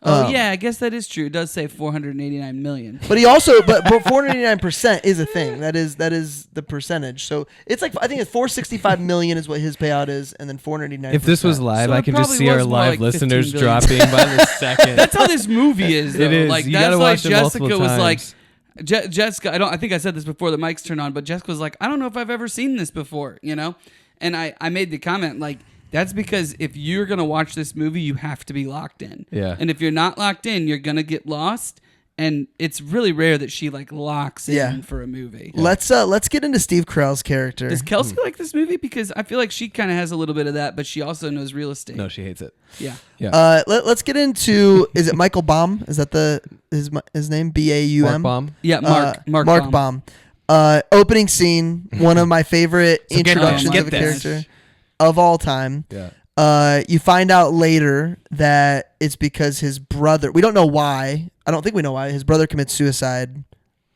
Oh yeah, I guess that is true. It does say 489 million. But he also, but 489% is a thing. That is the percentage. So it's like, I think it's 465 million is what his payout is, and then 489. If this was live, So I it can just probably see our was more live like listeners 15 billion. dropping by the second. That's how this movie is. Though. It is. Like You that's gotta like watch it Jessica multiple was like. times. Jessica, I think I said this before the mics turned on, but Jessica was like, I don't know if I've ever seen this before, you know? And I made the comment, like, that's because if you're going to watch this movie, you have to be locked in. Yeah. And if you're not locked in, you're going to get lost. And it's really rare that she, like, locks in for a movie. Let's get into Steve Carell's character. Does Kelsey like this movie? Because I feel like she kind of has a little bit of that, but she also knows real estate. No, she hates it. Yeah. Yeah. Let's get into, is it Michael Baum? Is that his name? B-A-U-M? Mark Baum. Yeah, Mark Baum. Opening scene, one of my favorite introductions get of a this. character of all time. Yeah. You find out later that it's because his brother, we don't know why. I don't think we know why. His brother commits suicide,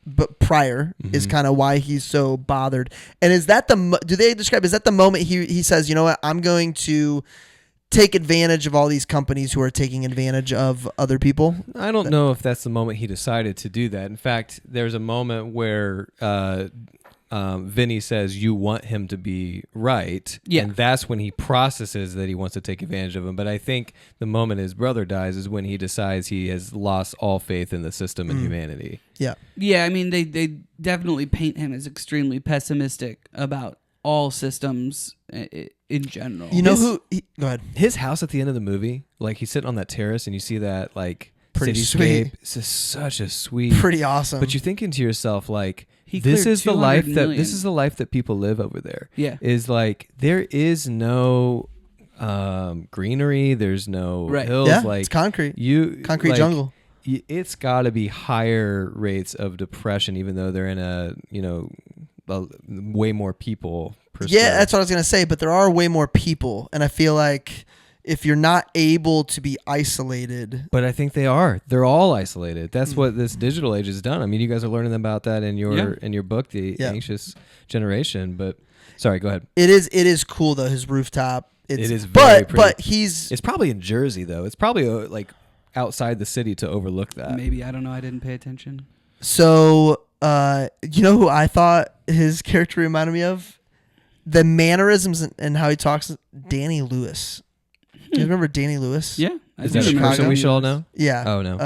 but prior is kind of why he's so bothered. And is that do they describe, is that the moment he says, you know what, I'm going to take advantage of all these companies who are taking advantage of other people? I don't know if that's the moment he decided to do that. In fact, there's a moment where Vinny says you want him to be right, and that's when he processes that he wants to take advantage of him. But I think the moment his brother dies is when he decides he has lost all faith in the system and humanity. Yeah. Yeah, I mean, they definitely paint him as extremely pessimistic about all systems in general. You know go ahead. His house at the end of the movie, like he's sitting on that terrace and you see that like Pretty cityscape. sweet. It's just such a sweet, Pretty awesome. But you're thinking to yourself like, He this cleared is the life 200 that million. this is the life that people live over there. Yeah. Is like there is no greenery. There's no hills. Yeah, like it's concrete. Concrete like, jungle. It's got to be higher rates of depression, even though they're in a way more people. Per Yeah, square. that's what I was gonna say. But there are way more people, and I feel like if you're not able to be isolated, But I think they are. They're all isolated. That's what this digital age has done. I mean, you guys are learning about that in your book, The Anxious Generation. But sorry, go ahead. it is cool though. His rooftop. It is very pretty. But he's It's probably in Jersey though. It's probably like outside the city to overlook that. Maybe, I don't know. I didn't pay attention. so. You know who I thought his character reminded me of? The mannerisms and how he talks. Danny Lewis. Do you remember Danny Lewis? Yeah. I Is do that a remember person we Danny should all Lewis. know? Yeah. Oh no.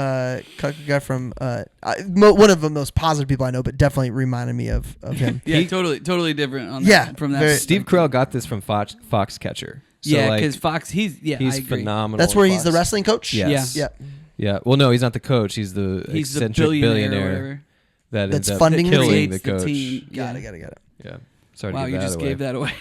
Guy from one of the most positive people I know, but definitely reminded me of him. Yeah, totally different on Yeah, that, from that. very- Steve Carell got this from Yeah, Foxcatcher. So, because Fox, he's he's I agree. phenomenal. That's in where he's the Fox. wrestling coach. Yes. Yeah. Yeah. Well, no, he's not the coach. He's the He's the eccentric billionaire or billionaire whatever. that That's ends up funding the killing creates the the coach. team. Got it. Yeah. Sorry Wow, to you give that just away. gave that away.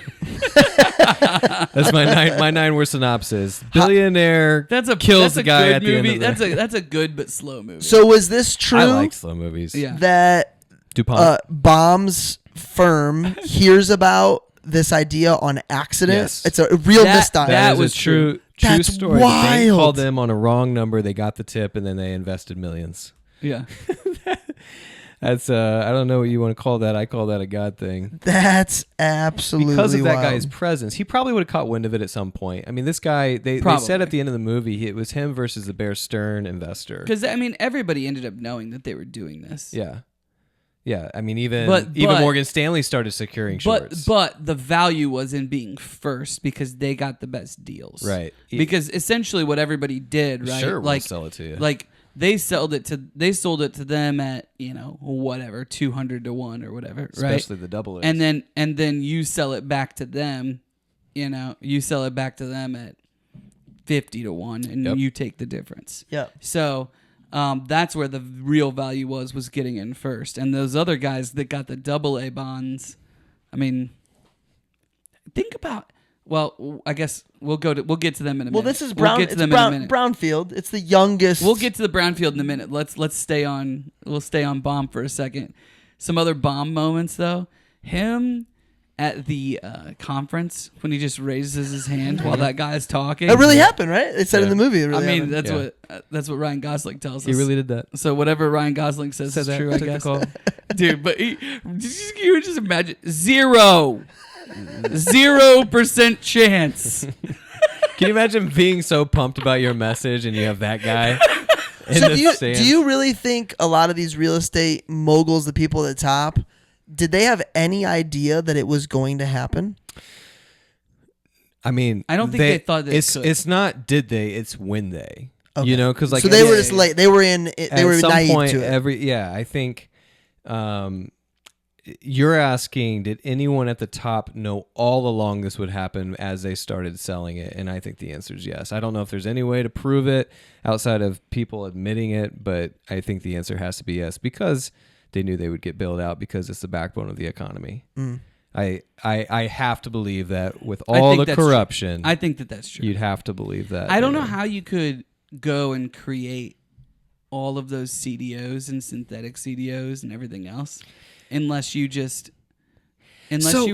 That's my nine word synopsis. Billionaire kills the guy good at movie. the end of the... That's a good but slow movie. So was this true? I like slow movies. Yeah. That DuPont. Bomb's firm hears about this idea on accident. Yes. It's a real misdial. that is was a true That's story. The bank wild. called them on a wrong number. They got the tip, and then they invested millions. yeah. That's I don't know what you want to call that. I call that a God thing. That's absolutely Because of that wild. guy's presence, he probably would have caught wind of it at some point. I mean, this guy, they said at the end of the movie, it was him versus the Bear Stearns investor. Because I mean, everybody ended up knowing that they were doing this. Yeah. Yeah, I mean, even But- Morgan Stanley started securing shorts. But the value was in being first because they got the best deals. Right. Because essentially what everybody did, right? Sure, we'll like sell it to you. Like they sold it to them at, whatever, 200 to 1 or whatever, right? Especially the double A's. And then you sell it back to them, you sell it back to them at 50 to 1 and you take the difference. Yep. So that's where the real value was getting in first. And those other guys that got the double A bonds, I mean, think about. Well, I guess we'll get to them in a minute. Well, this is We'll get to them in a minute. Brownfield. It's the youngest. We'll get to the Brownfield in a minute. Let's stay on. We'll stay on Bomb for a second. Some other Bomb moments though. Him at the conference when he just raises his hand while that guy's talking. That really happened, right? It said in the movie. It really I mean, happened. that's what Ryan Gosling tells us. he really did that. So whatever Ryan Gosling says is that. true, I Took the guess. call. Dude, but you would just imagine 0% chance. Can you imagine being so pumped about your message and you have that guy in So the do stands? you really think a lot of these real estate moguls, the people at the top, did they have any idea that it was going to happen? I mean, I don't think they thought that it could. It's not did they, it's when they. Okay. You know, because like so they were every- just late. They were in. They were at some naive point, to it. I think you're asking, did anyone at the top know all along this would happen as they started selling it? And I think the answer is yes. I don't know if there's any way to prove it outside of people admitting it, but I think the answer has to be yes, because they knew they would get bailed out because it's the backbone of the economy. I have to believe that with all the corruption, I think that's true. you'd have to believe that. I don't know how you could go and create all of those CDOs and synthetic CDOs and everything else unless you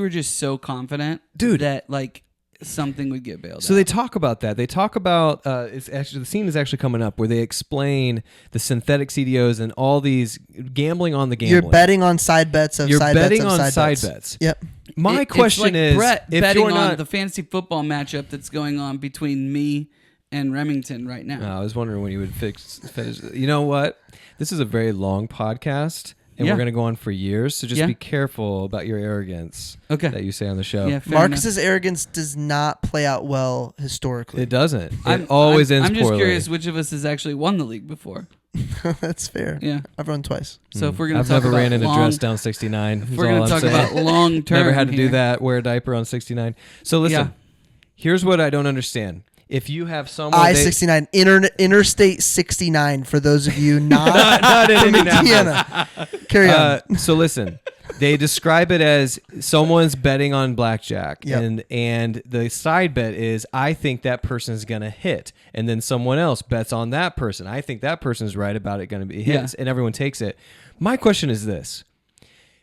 were just so confident, dude, that like something would get bailed out. So they talk about that. They talk about it's actually, the scene is actually coming up where they explain the synthetic CDOs and all these gambling on the gambling. You're betting on side bets of You're side betting bets of on side side bets. bets. Yep. My It's question like is, Brett if betting you're on not, the fantasy football matchup that's going on between me and Remington right now. I was wondering when you would finish. You know what? This is a very long podcast, and Yeah. we're going to go on for years. So just Yeah. be careful about your arrogance Okay. that you say on the show. Yeah, fair Marcus's arrogance does not play out well historically. It doesn't. It enough. always ends I'm just poorly. curious which of us has actually won the league before. That's fair. Yeah. I've run twice. So if we're gonna I've talk never about ran in a long, dress down 69. if is we're all gonna I'm talk saying. about long term, Never had to here, do that. Wear a diaper on 69. So listen, Yeah. here's what I don't understand. If you have someone, I-69, Interstate 69, for those of you not, not in from Indianapolis. Indiana. Carry on. So listen, they describe it as someone's betting on blackjack, Yep. and the side bet is, I think that person is gonna hit, and then someone else bets on that person. I think that person's right about it gonna be hits, and everyone takes it. My question is this: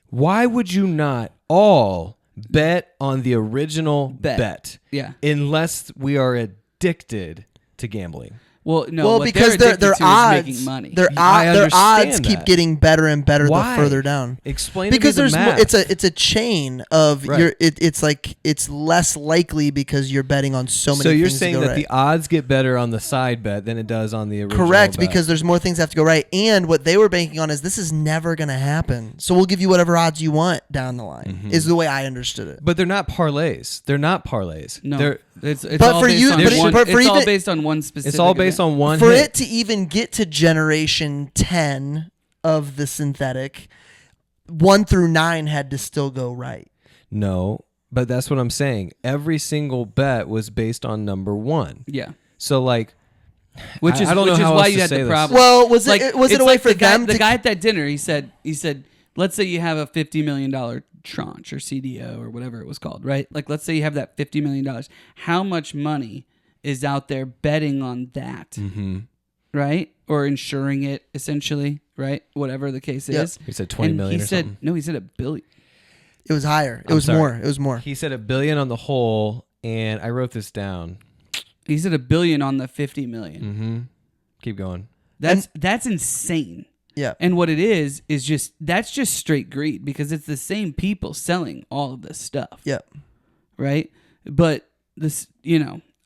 why would you not all bet on the original bet? Yeah. Unless we are addicted to gambling. Well, no. Well, what because they're their addicted to is odds, making money. their I odds understand keep that. getting better and better Why? the further down. Explain Because to me there's the more, math. it's a chain of Right. it's like it's less likely because you're betting on so many. So you're things saying to go that right. the odds get better on the side bet than it does on the original Correct, bet. because there's more things that have to go right. And what they were banking on is this is never going to happen. So we'll give you whatever odds you want down the line, is the way I understood it. But they're not parlays. They're not parlays. No, it's But all for based you- on but one. but for It's all even- based on one specific. It's all based event. on one For hit. it to even get to generation 10 of the synthetic, 1 through 9 had to still go right. No, but that's what I'm saying. Every single bet was based on number one. Yeah, So like, which is I don't know which is how why else you to had say the this. problem. Well, was Like, it a it's way like for the guy, them the to guy at that dinner? He said, let's say you have a $50 million tranche or CDO or whatever it was called, right? Like, let's say you have that $50 million. How much money is out there betting on that, right? Or insuring it, essentially, right? Whatever the case is. He said 20 million or something. No, he said $1 billion. It was higher. It I'm was sorry. more. It was more. He said $1 billion on the whole, and I wrote this down. He said $1 billion on the 50 million. Keep going. That's insane. Yeah. And what it is that's just straight greed because it's the same people selling all of this stuff. Yeah. Right? But this,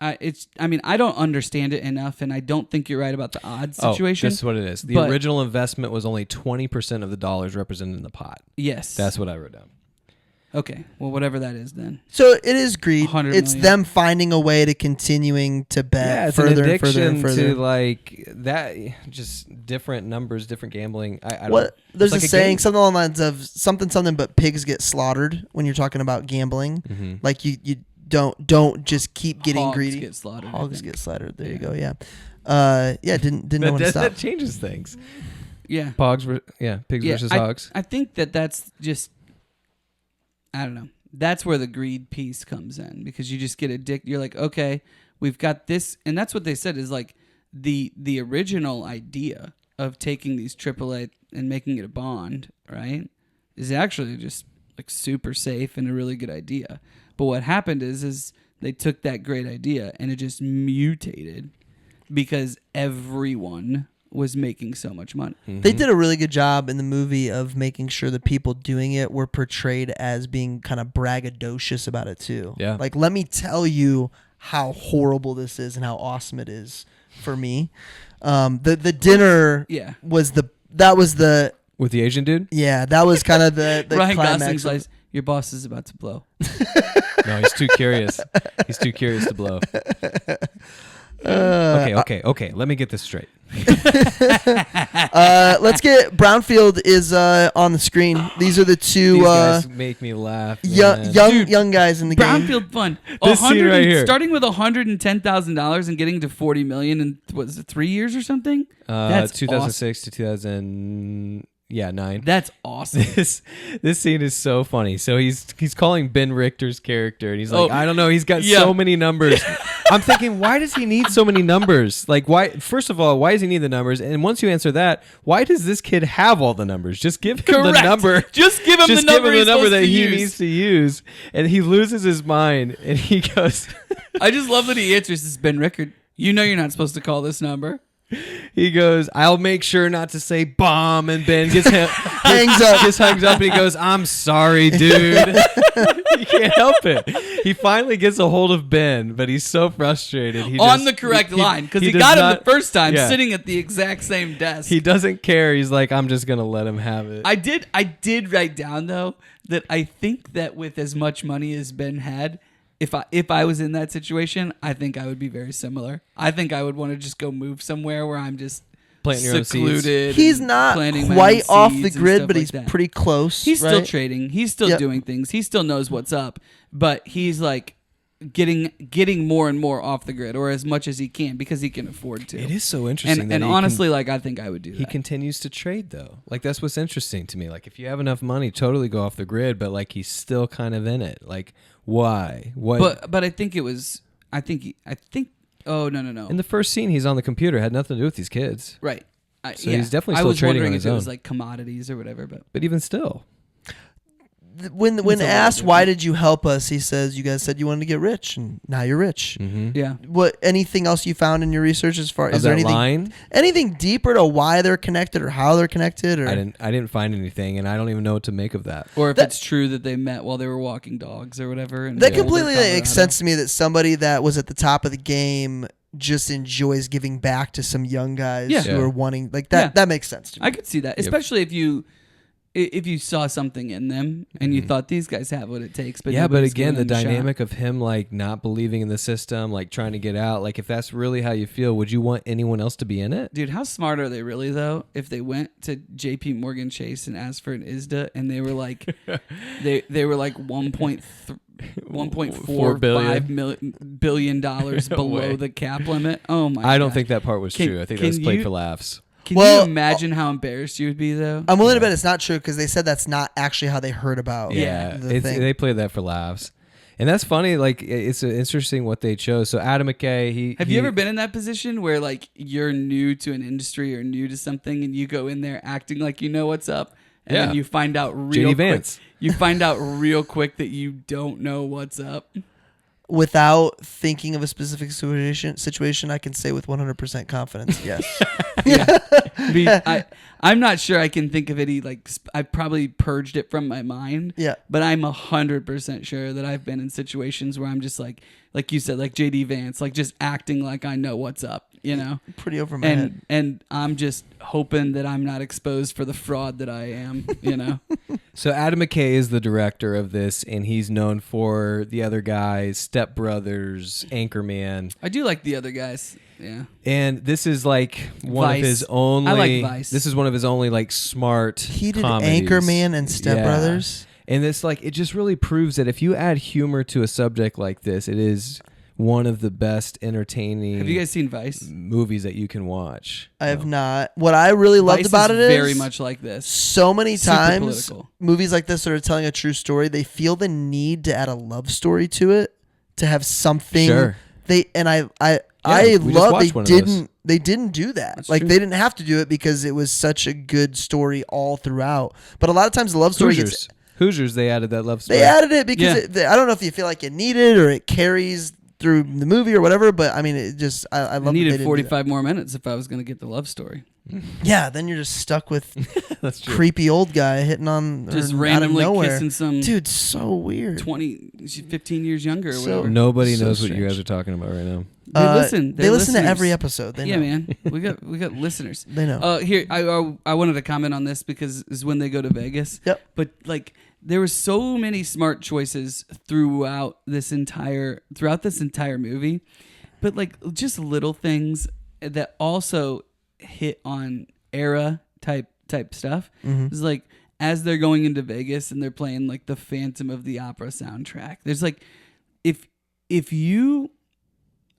I don't understand it enough, and I don't think you're right about the odds situation. Oh, that's what it is. The original investment was only 20% of the dollars represented in the pot. Yes. That's what I wrote down. Okay. Well, whatever that is then. So it is greed. 100 It's million. them finding a way to continuing to bet Yeah, it's further an and further and addiction further. to like that. Just different numbers, different gambling. I don't. What there's it's a like saying, game. something along the lines of something, but pigs get slaughtered when you're talking about gambling. Like you don't just keep getting Hogs greedy. get slaughtered, I Hogs think. get slaughtered. There you go. Yeah. Didn't know when to stop. That changes things. Yeah. Pigs versus hogs. I think that's just, I don't know. That's where the greed piece comes in because you just get addicted. You're like, okay, we've got this. And that's what they said is like the original idea of taking these AAA and making it a bond, right, is actually just like super safe and a really good idea. But what happened is they took that great idea and it just mutated because everyone was making so much money. They did a really good job in the movie of making sure the people doing it were portrayed as being kind of braggadocious about it too. Yeah. Like, let me tell you how horrible this is and how awesome it is for me. The dinner Yeah. was the With the Asian dude? that was kind of the Ryan climax. Gosling's like, your boss is about to blow. No, he's too curious. He's too curious to blow. Okay. Let me get this straight. Let's get Brownfield is on the screen. These are the two These guys make me laugh. man. young guys in the game. Brownfield fun. This scene right here. Starting with $110,000 and getting to $40 million in what is it, 3 years or something? That's 2006 to 2009. That's awesome. This scene is so funny. So he's calling Ben Richter's character, and he's like, I don't know, he's got Yeah. so many numbers. I'm thinking, why does he need so many numbers? Like, why? First of all, why does he need the numbers? And once you answer that, why does this kid have all the numbers? Just give him the Correct. number. Just give him the Just number give him he's the number supposed that to he use. needs to use, and he loses his mind, and he goes. I just love that he answers this Ben Rickard. You know you're not supposed to call this number. He goes, I'll make sure not to say bomb, and Ben Hangs up. just hangs up, and he goes, I'm sorry, dude. He can't help it. He finally gets a hold of Ben, but he's so frustrated. He On just- the correct line because he does got him not- the first time yeah. sitting at the exact same desk. He doesn't care. He's like, I'm just gonna let him have it. I did write down though that I think that with as much money as Ben had, if I was in that situation, I think I would be very similar. I think I would want to just go move somewhere where I'm just Planting your own seeds. secluded. He's and not planting my quite own off the seeds and grid, stuff but like he's that. pretty close. He's still right? trading. He's still Yep. doing things. He still knows what's up, but he's like getting more and more off the grid, or as much as he can because he can afford to. It is so interesting. And, that and he honestly, like I think I would do he that. continues to trade though. Like that's what's interesting to me. Like if you have enough money, totally go off the grid, but like he's still kind of in it. Like why? What? But I think it was. I think. Oh no. In the first scene, he's on the computer. Had nothing to do with these kids. Right. So he's definitely I still was trading wondering on if his it was own. like commodities or whatever, but But even still, When a little asked different. why did you help us, he says, you guys said you wanted to get rich, and now you're rich. yeah. What? Anything else you found in your research as far of is there that anything line, anything deeper to why they're connected or how they're connected? Or I didn't find anything, and I don't even know what to make of that. Or if That- it's true that they met while they were walking dogs or whatever. In that Boulder, completely Colorado. makes sense to me. That somebody that was at the top of the game just enjoys giving back to some young guys Yeah. who Yeah. are wanting like that. Yeah. That makes sense to me. I could see that, especially if you saw something in them and you thought these guys have what it takes. But Yeah, but nobody's again, the giving them a shot. dynamic of him like not believing in the system, like trying to get out. Like if that's really how you feel, would you want anyone else to be in it? Dude, how smart are they really though? If they went to J.P. Morgan Chase and asked for an ISDA, and they were like, they were like 1.45 billion dollars below way. the cap limit. Oh my! I don't gosh. think that part was Can- true. I think that can was played you- for laughs. Can Well, you imagine how embarrassed you would be, though? I'm willing to bet it's not true because they said that's not actually how they heard about Yeah, the thing. they played that for laughs, and that's funny. Like it's interesting what they chose. So Adam McKay, Have you ever been in that position where like you're new to an industry or new to something, and you go in there acting like you know what's up, and Yeah. then you find out JD Vance. You find out real quick that you don't know what's up. Without thinking of a specific situation, I can say with 100% confidence, yes. I'm not sure I can think of any I probably purged it from my mind. Yeah. But I'm 100% sure that I've been in situations where I'm just like you said, like JD Vance, like just acting like I know what's up, you know? Pretty over my head. And I'm just hoping that I'm not exposed for the fraud that I am, you know? So Adam McKay is the director of this, and he's known for The Other Guys, Step Brothers, Anchorman. I do like The Other Guys. Yeah. And this is like one Vice. of his only. I like Vice. This is one of his only like smart. He did comedies. Anchorman and Step Brothers. And this it just really proves that if you add humor to a subject like this, it is one of the best entertaining. Have you guys seen Vice? Movies that you can watch? I have not. What I really loved Vice about is it is very much like this. so many Super times political. movies like this that are telling a true story, they feel the need to add a love story to it, to have something. Sure. I we just love watched one of those. they didn't do that. That's like true. they didn't have to do it because it was such a good story all throughout. But a lot of times the love story gets Hoosiers, they added that love story. they added it because Yeah. I don't know if you feel like you need it or it carries through the movie or whatever. But I mean, it just I love I that they needed didn't do 45 more minutes if I was going to get the love story. that. Yeah, then you're just stuck with That's true. creepy old guy hitting on Just or randomly out of nowhere. kissing some Dude, so weird. 15 years younger or So- whatever. Nobody So knows what you strange. guys are talking about right now. They listen. They listen to listeners. every episode. They Yeah, know. man. We got listeners. They know. Here, I wanted to comment on this because it's when they go to Vegas. Yep. But like, there were so many smart choices throughout this entire movie, but like just little things that also hit on era type stuff. It's like as they're going into Vegas and they're playing like the Phantom of the Opera soundtrack. There's like, if you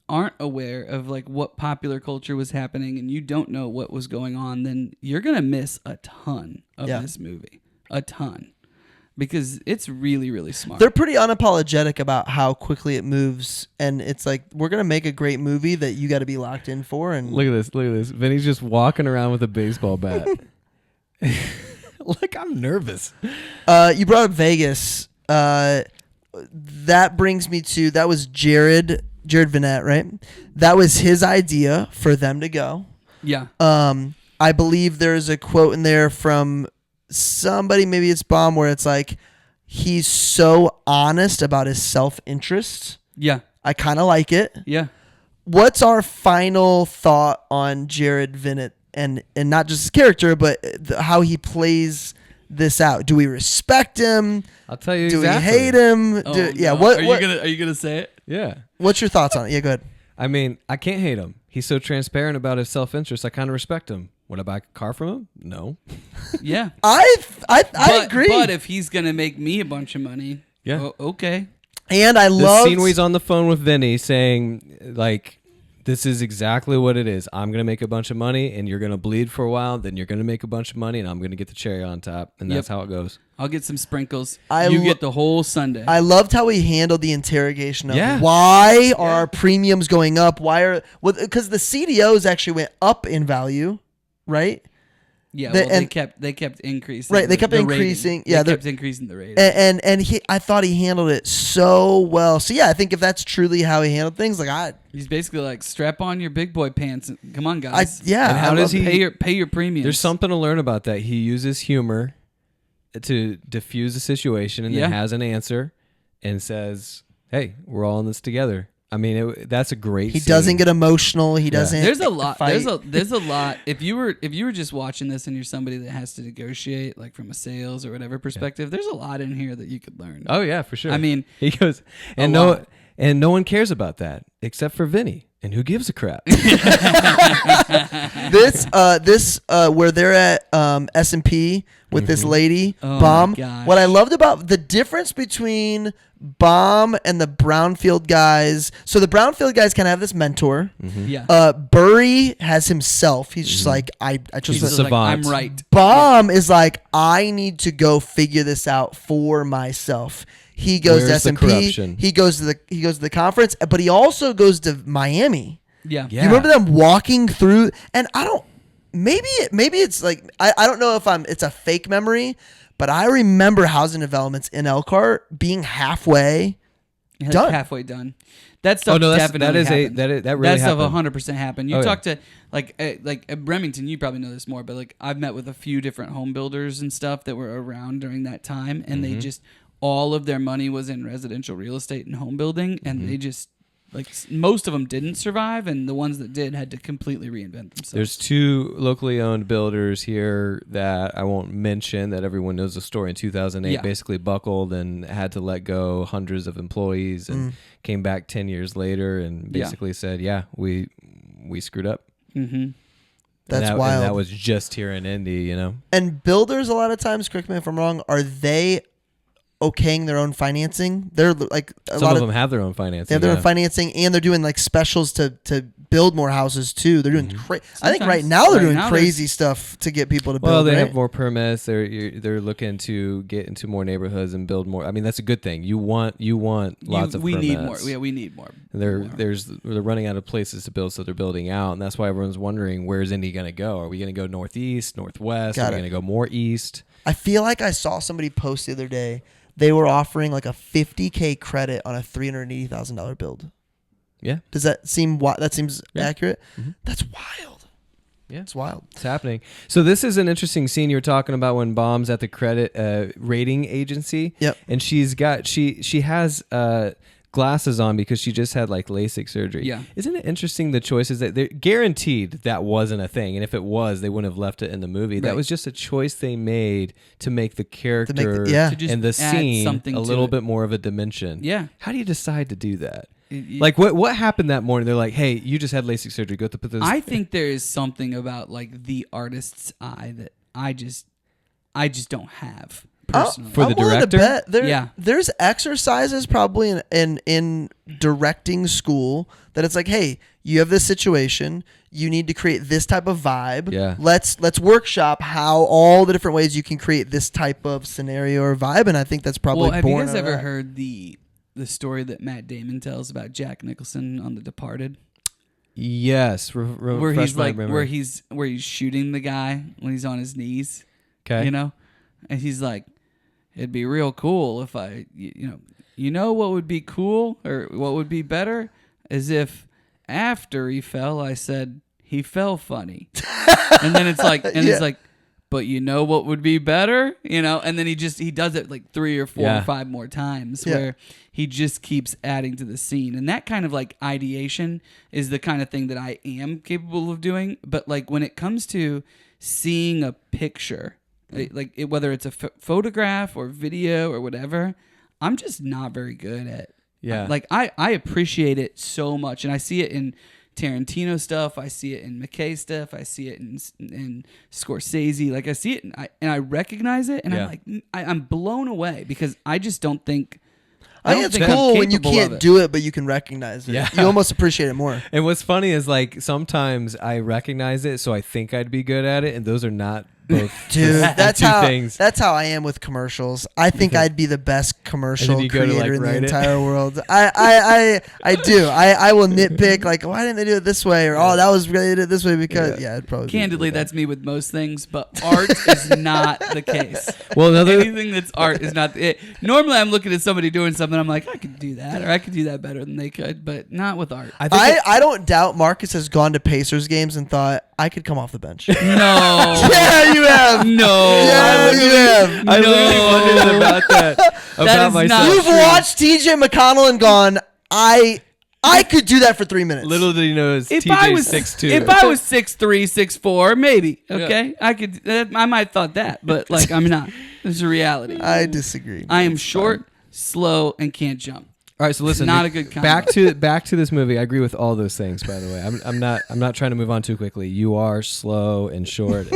aren't aware of like what popular culture was happening and you don't know what was going on, then you're gonna miss a ton of this movie, a ton, because it's really, really smart. They're pretty unapologetic about how quickly it moves, and it's like we're gonna make a great movie that you got to be locked in for. And Look at this. Vinny's just walking around with a baseball bat. Look, I'm nervous. you brought up Vegas. That brings me to that was Jared Vinette, right? That was his idea for them to go. Yeah. I believe there's a quote in there from somebody, maybe it's Baum, where it's like he's so honest about his self-interest. Yeah. I kind of like it. Yeah. What's our final thought on Jared Vinette and not just his character, but how he plays this out? Do we respect him? I'll tell you Do exactly. we hate him? Oh, Yeah. no. What? Are you gonna say it? Yeah. What's your thoughts on it? Yeah, go ahead. I mean, I can't hate him. He's so transparent about his self-interest. I kind of respect him. Would I buy a car from him? No. Yeah. I But- agree. But if he's gonna make me a bunch of money, Yeah. okay. And I The love scene where he's on the phone with Vinny saying, like, this is exactly what it is. I'm going to make a bunch of money, and you're going to bleed for a while. Then you're going to make a bunch of money, and I'm going to get the cherry on top. And that's how it goes. I'll get some sprinkles. I You lo- get the whole Sunday. I loved how he handled the interrogation of Yeah. why are our premiums going up? Why are because the CDOs actually went up in value, right? Yeah, The- well, and- they kept increasing. Right, they kept the rating. increasing- yeah, they they're- kept increasing the rating. And I thought he handled it so well. So yeah, I think if that's truly how he handled things, like He's basically like, strap on your big boy pants. And, come on, guys. yeah. And how I does love he- pay your premiums? There's something to learn about that. He uses humor to diffuse the situation and Yeah. then has an answer and says, hey, we're all in this together. I mean, that's a great He scene. doesn't get emotional. He doesn't. There's a lot. fight. There's a lot. If you were just watching this and you're somebody that has to negotiate, like from a sales or whatever perspective, there's a lot in here that you could learn. Oh, yeah, for sure. I mean, he goes, and lot. no one cares about that except for Vinny. And who gives a crap? This where they're at S&P with this lady, Oh Bomb. my gosh. What I loved about the difference between Bomb and the Brownfield guys. So the Brownfield guys kind of have this mentor. Yeah. Burry has himself. He's just like, I He's just just savant. like, I'm right. Bomb is like, I need to go figure this out for myself. He goes Where's to the S&P. corruption? He goes to the conference, but he also goes to Miami. Yeah. Yeah. You remember them walking through? And I don't. Maybe it's like I don't know if it's a fake memory, but I remember housing developments in Elkhart being halfway Like done. halfway done. That stuff no, definitely that happened. that really stuff happened. 100% happened. You Oh, yeah. talk to like Remington, you probably know this more, but like I've met with a few different home builders and stuff that were around during that time, and they just all of their money was in residential real estate and home building, and they just like most of them didn't survive, and the ones that did had to completely reinvent themselves. There's 2 locally owned builders here that I won't mention that everyone knows the story. In 2008, Yeah. basically buckled and had to let go hundreds of employees and came back 10 years later and basically said, yeah, we screwed up. Mm-hmm. That's and wild. And that was just here in Indy, you know? And builders, a lot of times, correct me if I'm wrong, are they okaying their own financing? They're like a Some lot of them have their own financing. they have their yeah. own financing, and they're doing like specials to build more houses too. They're doing I think Sometimes- right now they're right doing now crazy stuff to get people to build. Well, they right? have more permits. They're looking to get into more neighborhoods and build more. I mean, that's a good thing. You want lots of we permits. need more. Yeah, we need more. They're running out of places to build, so they're building out, and that's why everyone's wondering, where's Indy going to go? Are we going to go northeast, northwest? Got Are we it. going to go more east? I feel like I saw somebody post the other day. They were offering like a $50K credit on a $380,000 build. Yeah, Does that seem that seems accurate? Mm-hmm. That's wild. Yeah. It's wild. it's happening. So this is an interesting scene you were talking about when Bomb's at the credit rating agency. Yep. And she has glasses on because she just had like LASIK surgery. Yeah. Isn't it interesting the choices that they're guaranteed that wasn't a thing, and if it was, they wouldn't have left it in the movie. That Right. was just a choice they made to make the character yeah. To just and the add scene something a to little it. bit more of a dimension. Yeah. How do you decide to do that? It- Like what happened that morning? They're like, "Hey, you just had LASIK surgery. Go to put this." I think there is something about like the artist's eye that I just don't have personally. For the I'm willing to director? bet there's exercises probably in directing school that it's like, hey, you have this situation, you need to create this type of vibe. Yeah. Let's workshop how all the different ways you can create this type of scenario or vibe, and I think that's probably Well, have you born guys out of ever that. heard the story that Matt Damon tells about Jack Nicholson on The Departed, yes, where he's like where he's shooting the guy when he's on his knees, okay. you know, and he's like, it'd be real cool if you know what would be cool or what would be better is if after he fell I said he fell funny, and then it's like it's like. But you know what would be better, you know, and then he does it like 3 or 4 or 5 more times where he just keeps adding to the scene, and that kind of like ideation is the kind of thing that I am capable of doing. But like when it comes to seeing a picture, whether it's a photograph or video or whatever, I'm just not very good at. Yeah. Like I appreciate it so much, and I see it in Tarantino stuff, I see it in McKay stuff, I see it in Scorsese. Like I see it and I recognize it, and I'm like I'm blown away because I just don't think. I think it's cool when you can't do it, but you can recognize it. Yeah. You almost appreciate it more. And what's funny is like sometimes I recognize it, so I think I'd be good at it, and those are not both. Dude, that's two how things. that's how I am with commercials. I think I'd be the best commercial And then you go to, creator like, in the write it. entire world. I do. I will nitpick like, why didn't they do it this way, or that was really did it this way because it'd probably Candidly, be that's me with most things, but art is not the case. Well, Anything that's art is not it. Normally, I'm looking at somebody doing something, I'm like, I could do that, or I could do that better than they could, but not with art. I don't doubt Marcus has gone to Pacers games and thought I could come off the bench. No. Yeah, you have. No. Yeah, you have. I literally wondered about that. About is myself. not You've true. watched TJ McConnell and gone, I could do that for 3 minutes. Little did he know is If I was 6'2". if I was 6'3", 6'4", maybe okay, I could. I might have thought that, but like I'm not. This is a reality. I disagree. I am short, slow, and can't jump. All right, so listen. Not a good combo. Back to this movie. I agree with all those things. By the way, I'm not trying to move on too quickly. You are slow and short,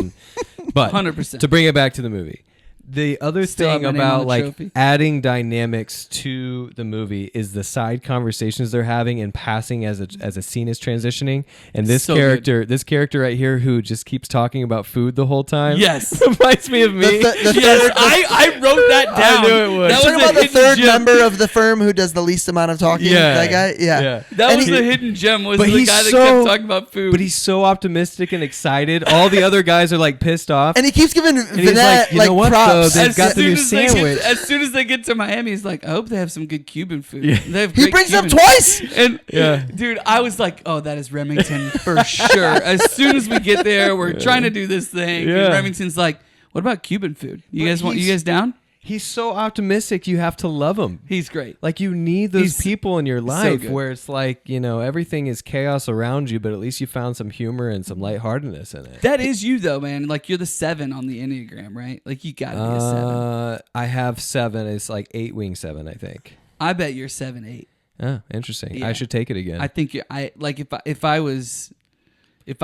but 100%. to bring it back to the movie. The other Still thing have my name on about the like trophy. adding dynamics to the movie is the side conversations they're having and passing as a scene is transitioning. And this So character right here who just keeps talking about food the whole time. Yes. Reminds me of me. Yes, I wrote that down. I knew it would. That Talking was about a the hidden third gem. member of the firm who does the least amount of talking. Yeah. That guy. Yeah. That And was he- the hidden gem. Was But the he's guy that so- kept talking about food. But he's so optimistic and excited. All the other guys are like pissed off. And he keeps giving he's like, Vinette "You know what, props. though? They've got the new sandwich." As soon as they get to Miami, he's like, I hope they have some good Cuban food. Yeah. They have He great brings it up Cuban twice. And Yeah. dude, I was like, oh, that is Remington for sure. As soon as we get there, we're trying to do this thing. Yeah. And Remington's like, what about Cuban food? You But guys want? You he's- guys down? He's so optimistic. You have to love him. He's great. Like you need those He's people in your life good. where it's like, everything is chaos around you, but at least you found some humor and some lightheartedness in it. That is you though, man. Like you're the 7 on the Enneagram, right? Like you gotta be a 7. I have 7. It's like 8 wing 7, I think. I bet you're 7-8. Oh, interesting. Yeah. I should take it again. I think if I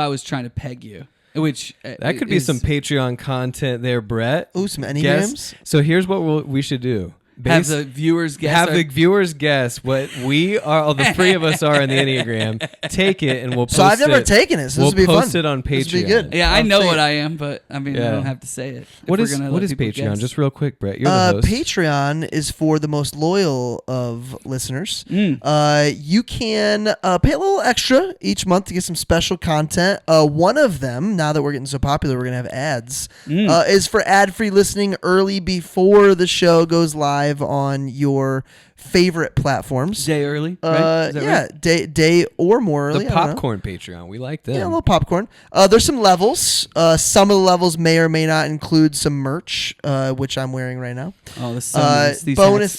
was trying to peg you, which that could be some Patreon content there, Brett. Ooh, some Guess. enneagrams. So here's what we should do. have the viewers guess. Have the viewers guess what we are, all the 3 of us are in the Enneagram. Take it and we'll post it. So I've never taken it. So We'll this will be post fun. it on Patreon. This will be good. Yeah, I I'll know say what it. I am, but I mean, I Yeah. don't have to say it. if What we're is gonna what let is people Patreon? guess. Just real quick, Brett. You're the host. Patreon is for the most loyal of listeners. You can pay a little extra each month to get some special content. One of them, now that we're getting so popular, we're going to have ads, is for ad-free listening early before the show goes live on your favorite platforms. Day early, right? Is that Yeah, right? day or more early. The I don't know. popcorn Patreon. We like them. Yeah, a little popcorn. There's some levels. Some of the levels may or may not include some merch, which I'm wearing right now. Oh, the summers.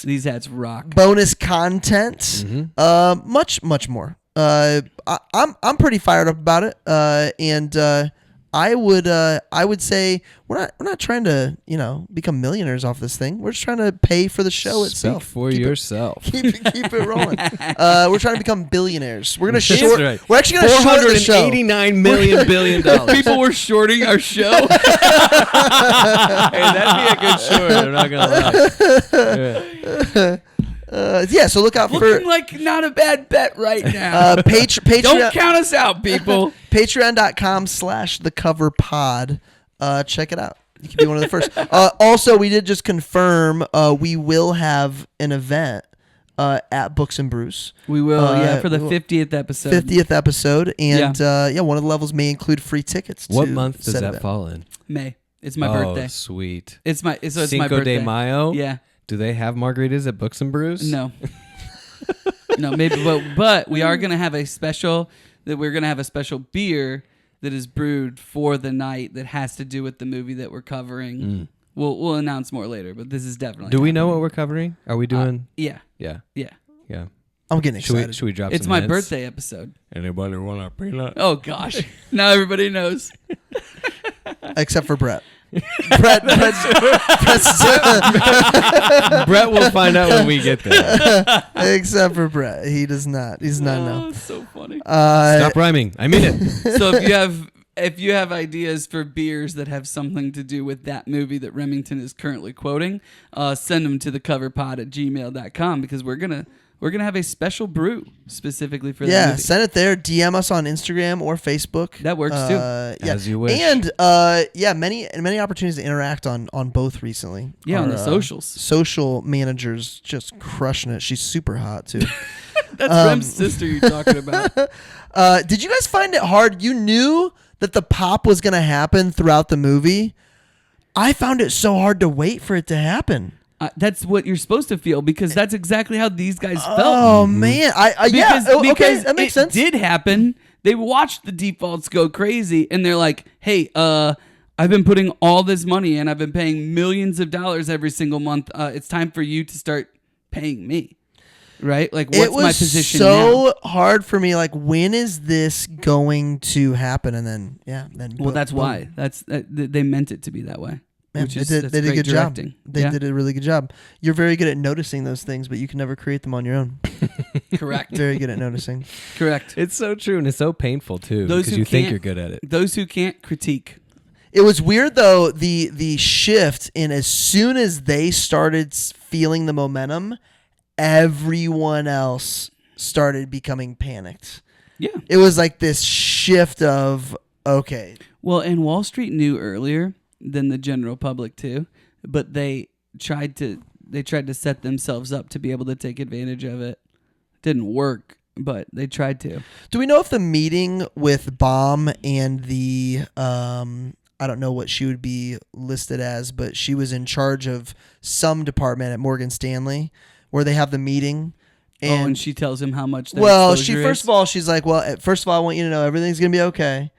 These hats rock. Bonus content. Mm-hmm. Much more. I'm pretty fired up about it. And I would say we're not trying to become millionaires off this thing. We're just trying to pay for the show Speak itself. for Keep it- yourself. Keep it rolling. We're trying to become billionaires. We're gonna That's short. right. We're actually gonna short the show. $489 million billion dollars. People were shorting our show. Hey, that'd be a good short. I'm not gonna lie. Yeah, so look out for Looking like not a bad bet right now. Patreon. Don't count us out, people. Patreon.com/thecoverpod. Check it out. You can be one of the first. Also, we did just confirm we will have an event at Books and Brews. We will, for the 50th episode. 50th episode. And one of the levels may include free tickets. What to month does said that event. fall in? May. It's my Oh, birthday. sweet. It's my Cinco birthday. de Mayo? Yeah. Do they have margaritas at Books and Brews? No. No, maybe, but we are gonna have a special. We're gonna have a special beer that is brewed for the night that has to do with the movie that we're covering. We'll announce more later, but this is definitely. Do we know happening. what we're covering? Are we doing? Yeah. Yeah. Yeah. Yeah. I'm getting excited. Should we drop It's some my hints? birthday episode. Anybody want a peanut? Oh gosh. Now everybody knows. Except for Brett. Brett's Brett will find out when we get there. except for Brett. He does not. He's not Oh, know. it's so funny. Stop rhyming. I mean it. So if you have ideas for beers that have something to do with that movie that Remington is currently quoting, send them to thecoverpod@gmail.com because we're gonna have a special brew specifically for that Yeah, movie. send it there. DM us on Instagram or Facebook. That works too. Yeah. As you wish. And many opportunities to interact on both recently. Yeah, on Our, the socials. Social managers just crushing it. She's super hot too. That's Rem's sister you're talking about. Did you guys find it hard? You knew that the pop was going to happen throughout the movie. I found it so hard to wait for it to happen. That's what you're supposed to feel because that's exactly how these guys felt. Oh man, okay, that makes sense. It did happen. They watched the defaults go crazy, and they're like, "Hey, I've been putting all this money in. I've been paying millions of dollars every single month. It's time for you to start paying me." Right? Like, what's my position now? It was so hard for me. Like, when is this going to happen? And then, Well, that's why. They meant it to be that way. Man, Which they is did that's a great good directing. job. They Yeah. did a really good job. You're very good at noticing those things, but you can never create them on your own. Correct. Very good at noticing. Correct. It's so true, and it's so painful too, Those because who you think can't- you're good at it. Those who can't critique. It was weird though, the shift in as soon as they started feeling the momentum, everyone else started becoming panicked. Yeah. It was like this shift of, okay, Well, and Wall Street knew earlier than the general public too, but they tried to set themselves up to be able to take advantage of it. Didn't work, but they tried to. do we know if the meeting with Baum and the I don't know what she would be listed as, but she was in charge of some department at Morgan Stanley where they have the meeting. And she tells him how much. First of all, she's like, well, first of all, I want you to know everything's going to be okay.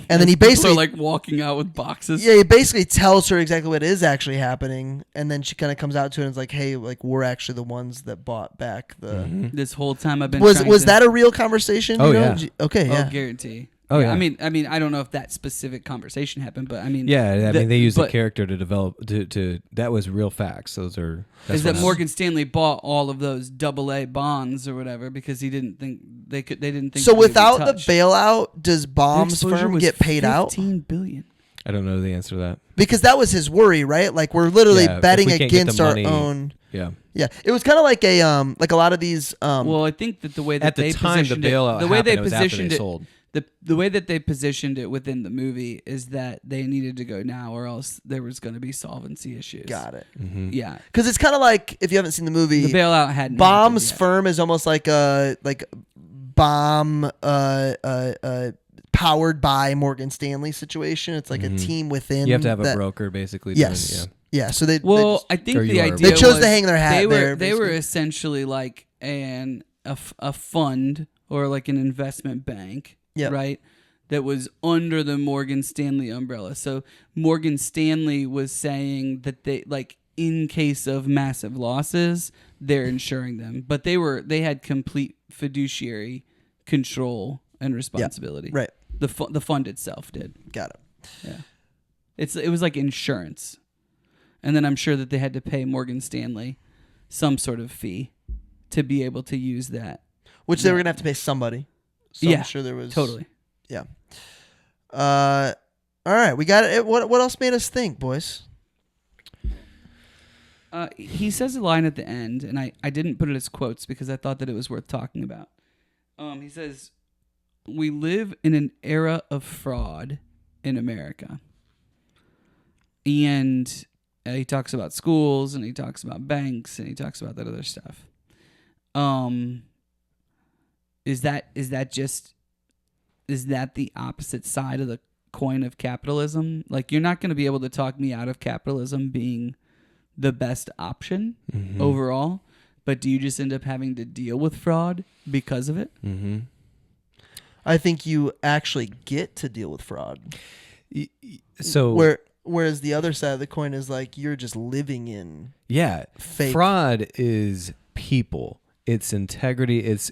And then he people basically are like walking out with boxes. Yeah, he basically tells her exactly what is actually happening, and then she kind of comes out to it and is like, "Hey, like we're actually the ones that bought back the." This whole time I've been. Was that a real conversation? Oh, you know? yeah. Okay, yeah. Guarantee. Oh, yeah. I mean, I don't know if that specific conversation happened, but I mean, Yeah, I mean, they used a but- character to develop to that was real facts. That's is what that happened. Morgan Stanley bought all of those AA bonds or whatever because he didn't think they could. They didn't think. So they would be without the touched. bailout, does The Baum's exposure firm was get paid out? $15 billion. I don't know the answer to that. Because that was his worry, right? Like we're literally Yeah, if betting we can't get the against our money- own. Yeah. Yeah, it was kind of like a lot of these. Well, I think that the way that At the they time, the positioned bailout it, the way they happened, it was after positioned they it, sold. the way that they positioned it within the movie is that they needed to go now, or else there was going to be solvency issues. Got it. Mm-hmm. Yeah, Because it's kind of like if you haven't seen the movie, the bailout hadn't. Baum's happened yet. firm is almost like a Baum powered by Morgan Stanley situation. It's like a team within. You have to have a that- broker basically. Yes. Yeah. So they. Well, they I think Or the you are- idea They chose was to hang their hat They were there, they were basically. essentially like a fund or like an investment bank, Yep. right? That was under the Morgan Stanley umbrella. So Morgan Stanley was saying that they like in case of massive losses, they're insuring them, but they had complete fiduciary control and responsibility. right. The fund itself did. Got it. Yeah. It was like insurance. And then I'm sure that they had to pay Morgan Stanley some sort of fee to be able to use that. Which they were gonna have to pay somebody. So Yeah, I'm sure there was Totally. Yeah. All right, we got it. What else made us think, boys? He says a line at the end, and I didn't put it as quotes because I thought that it was worth talking about. He says, "We live in an era of fraud in America." And he talks about schools, and he talks about banks, and he talks about that other stuff. Is that the opposite side of the coin of capitalism? Like, you're not going to be able to talk me out of capitalism being the best option overall, but do you just end up having to deal with fraud because of it? Mm-hmm. I think you actually get to deal with fraud. So Whereas the other side of the coin is like you're just living in yeah, fake. fraud is people. It's integrity. It's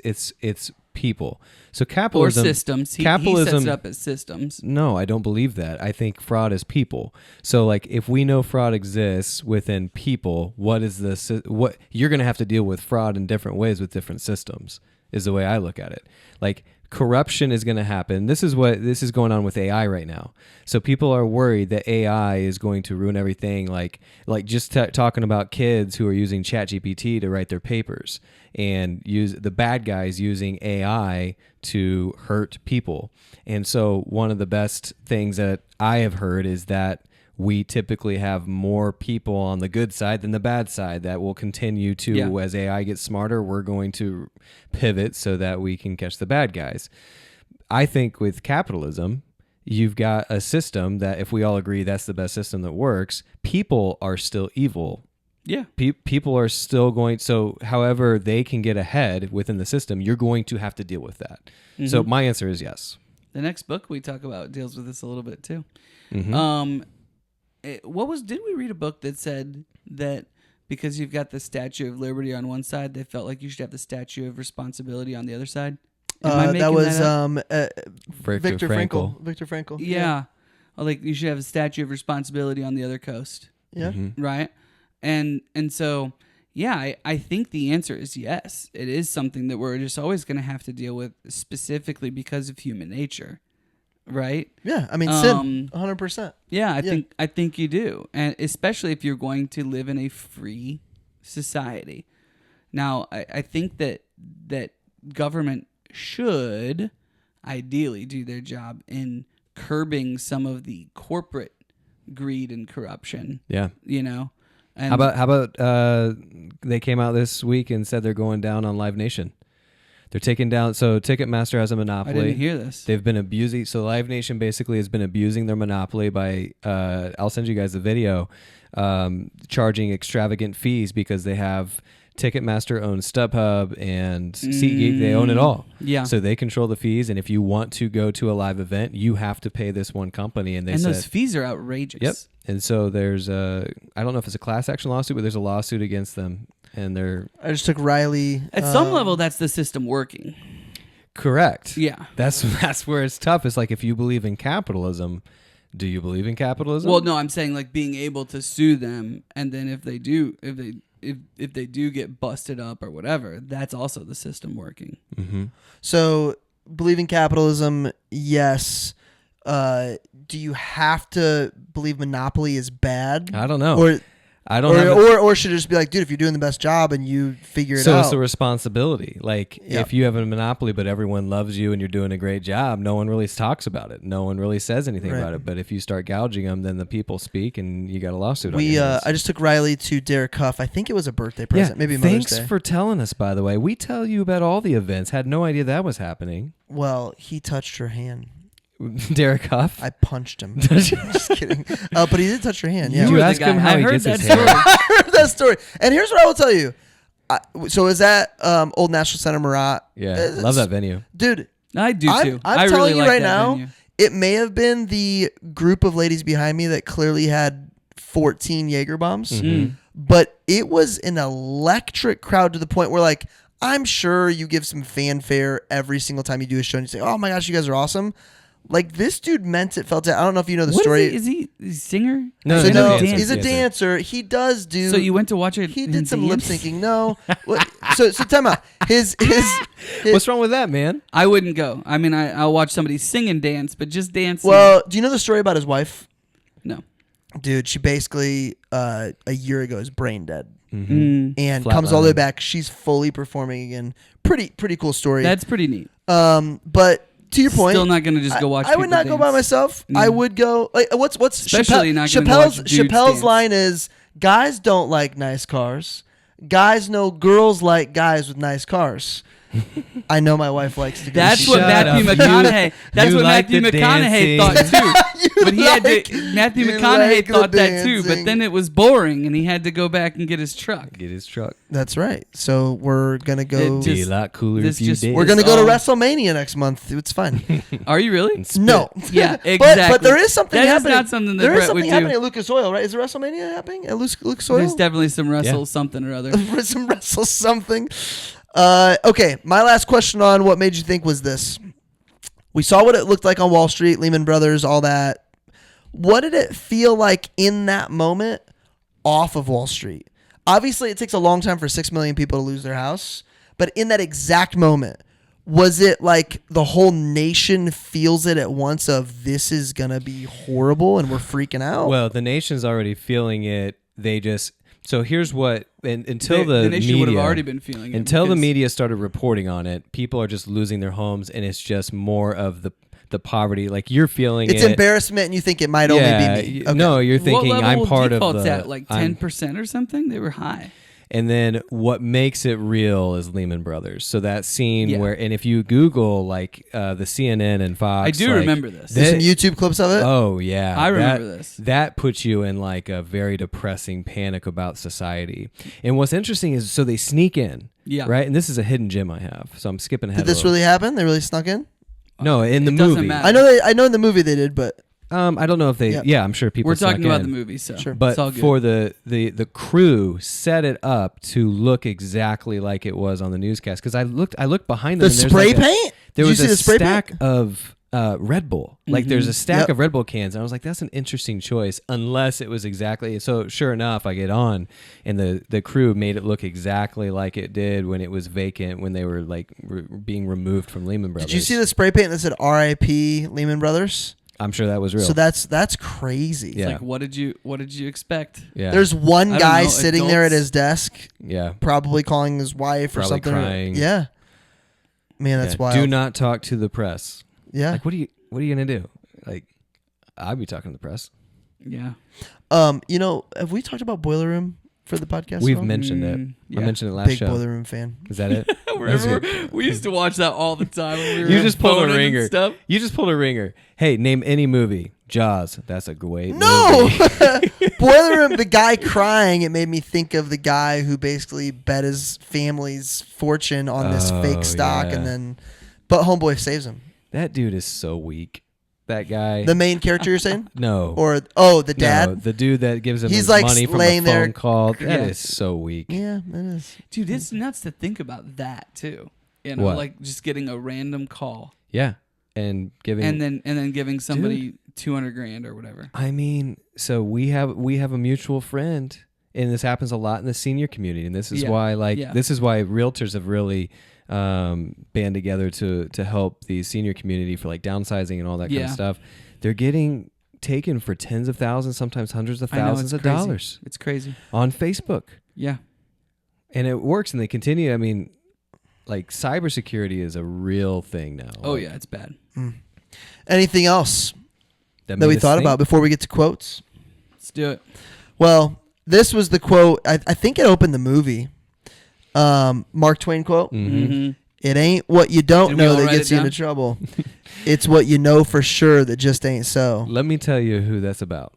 people. So Or capitalism. systems. He capitalism. sets it up as systems. No, I don't believe that. I think fraud is people. So, like, if we know fraud exists within people, what you're going to have to deal with fraud in different ways with different systems is the way I look at it. Like, corruption is going to happen. This is going on with AI right now. So people are worried that AI is going to ruin everything. Like just talking about kids who are using ChatGPT to write their papers and use the bad guys using AI to hurt people. And so one of the best things that I have heard is that we typically have more people on the good side than the bad side that will continue to, as AI gets smarter, we're going to pivot so that we can catch the bad guys. I think with capitalism, you've got a system that if we all agree that's the best system that works, people are still evil. Yeah. People are still going, so however they can get ahead within the system, you're going to have to deal with that. Mm-hmm. So my answer is yes. The next book we talk about deals with this a little bit too. Mm-hmm. Did we read a book that said that because you've got the Statue of Liberty on one side, they felt like you should have the Statue of Responsibility on the other side? Am I making that was up? Viktor Frankl. Viktor Frankl. Yeah. Like you should have a Statue of Responsibility on the other coast. Yeah. right? And so, yeah, I think the answer is yes. It is something that we're just always going to have to deal with, specifically because of human nature, right? Yeah, I mean, sin, 100%. Yeah, I think you do, and especially if you're going to live in a free society. Now, I think that government should ideally do their job in curbing some of the corporate greed and corruption. Yeah. And How about they came out this week and said they're going down on Live Nation. They're taking down. So Ticketmaster has a monopoly. I didn't hear this. They've been abusing. So Live Nation basically has been abusing their monopoly by. I'll send you guys the video, charging extravagant fees because they have Ticketmaster owns StubHub and SeatGeek. They own it all. Yeah. So they control the fees, and if you want to go to a live event, you have to pay this one company. And those fees are outrageous. Yep. And so there's I don't know if it's a class action lawsuit, but there's a lawsuit against them, and they're I just took Riley. At some level, that's the system working. correct. Yeah. That's where it's tough. It's like, if you believe in capitalism, do you believe in capitalism? Well, no, I'm saying like being able to sue them, and then if they do get busted up or whatever, that's also the system working. Mm-hmm. So, believe in capitalism, yes. Do you have to believe monopoly is bad? I don't know. Or I don't have or should it just be like, dude, if you're doing the best job and you figure it so out. it's a responsibility. Like, Yeah. if you have a monopoly but everyone loves you and you're doing a great job, no one really talks about it. No one really says anything Right. about it. But if you start gouging them, then the people speak, and you got a lawsuit on your hands. I just took Riley to Derek Huff. I think it was a birthday present, maybe Mother's thanks Day. for telling us, by the way. We tell you about all the events. Had no idea that was happening. Well, he touched her hand. Derek Huff? I punched him. Just kidding. But he did touch her hand. Yeah. Did You you were the ask guy. him how I he heard gets that his hair? story. I heard that story. And here's what I will tell you. So is that Old National Center Murat? Yeah, love that venue. Dude, I do too. I'm I telling really you like right that now, venue. it may have been the group of ladies behind me that clearly had 14 Jaeger bombs, Mm-hmm. but it was an electric crowd to the point where, like, I'm sure you give some fanfare every single time you do a show and you say, oh my gosh, you guys are awesome. Like, this dude meant it, felt it. I don't know if you know the What story. is he a singer? No, So he's no, a dancer. he's a dancer. He does do. So you went to watch it? He in did some lip dance? syncing. No. so time out. His What's wrong with that, man? I wouldn't go. I mean, I'll watch somebody sing and dance, but just dancing. Well, do you know the story about his wife? no. Dude, she basically a year ago is brain dead Mm. and Flatline. comes all the way back. She's fully performing again. Pretty cool story. That's pretty neat. But to your point, Still not going to just go watch. I would people not go by dance. myself. No. I would go. Like, what's Especially not gonna go Chappelle's watch dudes Chappelle's dance. line is, guys don't like nice cars. Guys know girls like guys with nice cars. I know my wife likes to go. That's what Shut Matthew up. McConaughey. That's you what like Matthew the McConaughey dancing. thought too. But he had like- to. Matthew you McConaughey like the thought that too. But dancing. then it was boring, and he had to go back and get his truck. Get his truck. That's right. So we're gonna go. It Be just- a lot cooler this if you just- did. We're gonna It's go to all- WrestleMania next month. It's fun. Are you really? And spit. No. Yeah, But exactly. there is something That is happening. not something that there is Brett something would happening do. at Lucas Oil, right? Is there WrestleMania happening at Lucas Oil? There's definitely some wrestle Yeah. something or other. Some wrestle something. Okay, my last question on what made you think was this. We saw what it looked like on Wall Street, Lehman Brothers, all that. What did it feel like in that moment off of Wall Street? Obviously, it takes a long time for 6 million people to lose their house. But in that exact moment, was it like the whole nation feels it at once of this is going to be horrible and we're freaking out? Well, the nation's already feeling it. They just... So here's what... until the the nation media... would have already been feeling it. Until the because- media started reporting on it, people are just losing their homes, and it's just more of the poverty. Like, you're feeling it's it. embarrassment and you think it might only be me. Okay. No, you're thinking what level I'm will part of default's the... at like I'm- 10% or something. They were high. And then what makes it real is Lehman Brothers. So that scene Yeah. where... And if you Google, like, the CNN and Fox... I do like, remember this. There's some they- YouTube clips of it. Oh, yeah. I remember this. That puts you in, like, a very depressing panic about society. And what's interesting is, so they sneak in. Yeah. Right? And this is a hidden gem I have. So I'm skipping ahead Did this a little. really happen? They really snuck in? No, in the It doesn't movie. matter. I know in the movie they did, but I don't know if they... Yeah. Yeah, I'm sure people We're talking snuck about in. the movie, so Sure. it's But all good. for the crew set it up to look exactly like it was on the newscast. Because I looked behind them. the and there's spray like a- paint? There Did was you see a the spray stack paint? of Red Bull. Like there's a stack Yep. of Red Bull cans. And I was like, that's an interesting choice, unless it was exactly. So sure enough, I get on, and the crew made it look exactly like it did when it was vacant, when they were like being removed from Lehman Brothers. Did you see the spray paint that said R.I.P. Lehman Brothers? I'm sure that was real. So that's crazy. Yeah. Like, what did you expect? Yeah. There's one I don't guy know, sitting there at adults- his desk, yeah. probably calling his wife or Probably something. crying. Yeah. Man, that's Yeah. wild. Do not talk to the press. Yeah. Like, what are you gonna do? Like, I'd be talking to the press. Yeah. Have we talked about Boiler Room for the podcast? We've at all? mentioned it. Yeah. I mentioned it last Big show. Boiler Room fan. Is that it? We used to watch that all the time. When we were You just pulled a boning and ringer. Stuff. You just pulled a ringer. Hey, name any movie. Jaws. That's a great No, movie. Boiler Room. The guy crying. It made me think of the guy who basically bet his family's fortune on this fake stock, yeah. and then, but Homeboy saves him. That dude is so weak. That guy. The main character you're saying, no. or the dad? No, the dude that gives him He's his like money from laying a there- phone call. That Yeah. is so weak. Yeah, it is. Dude, it's nuts to think about that too. You know, What? like just getting a random call Yeah. And giving. and then giving somebody $200,000 or whatever. I mean, so we have a mutual friend, and this happens a lot in the senior community, and this is Yeah. why Yeah. this is why realtors have really band together to help the senior community for like downsizing and all that kind Yeah. of stuff. They're getting taken for tens of thousands, sometimes hundreds of I know, thousands it's of crazy. dollars It's crazy. on Facebook, Yeah. and it works, and they continue. I mean, like cybersecurity is a real thing now. Oh Like, yeah, it's bad. Anything else that made we us thought think. about before we get to quotes? Let's do it. Well, this was the quote. I think it opened the movie. Mark Twain quote. Mhm. Mm-hmm. It ain't what you don't Did we know all that write gets it you into down? trouble. It's what you know for sure that just ain't so. Let me tell you who that's about.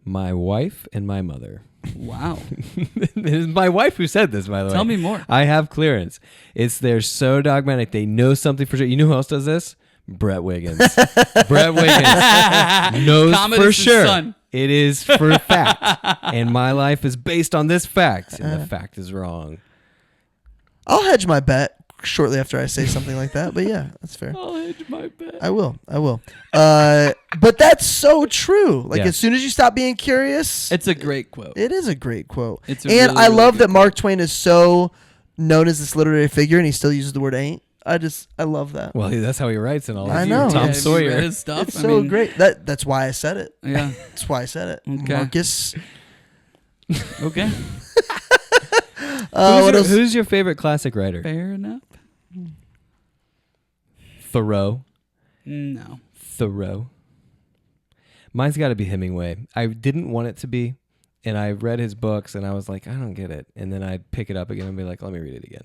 My wife and my mother. Wow. It is my wife who said this, by the way. Tell me more. I have clearance. They're so dogmatic. They know something for sure. You know who else does this? Brett Wiggins. Brett Wiggins knows Commodus' for sure. son. It is for fact. And my life is based on this fact. And the fact is wrong. I'll hedge my bet shortly after I say something like that. But yeah, that's fair. I'll hedge my bet. I will. But that's so true. Like Yeah. as soon as you stop being curious, It's a great quote. it is a great quote. It's a and really, I really love good that Mark Twain is so known as this literary figure, and he still uses the word "ain't." I love that. Well, that's how he writes in all I of know. Tom have you Sawyer. read his stuff? It's I so mean, great. That's why I said it. Yeah. That's why I said it. Okay. Marcus. Okay. What else? Who's your favorite classic writer? Fair enough. Thoreau. No. Thoreau. Mine's got to be Hemingway. I didn't want it to be, and I read his books, and I was like, I don't get it. And then I'd pick it up again and be like, let me read it again.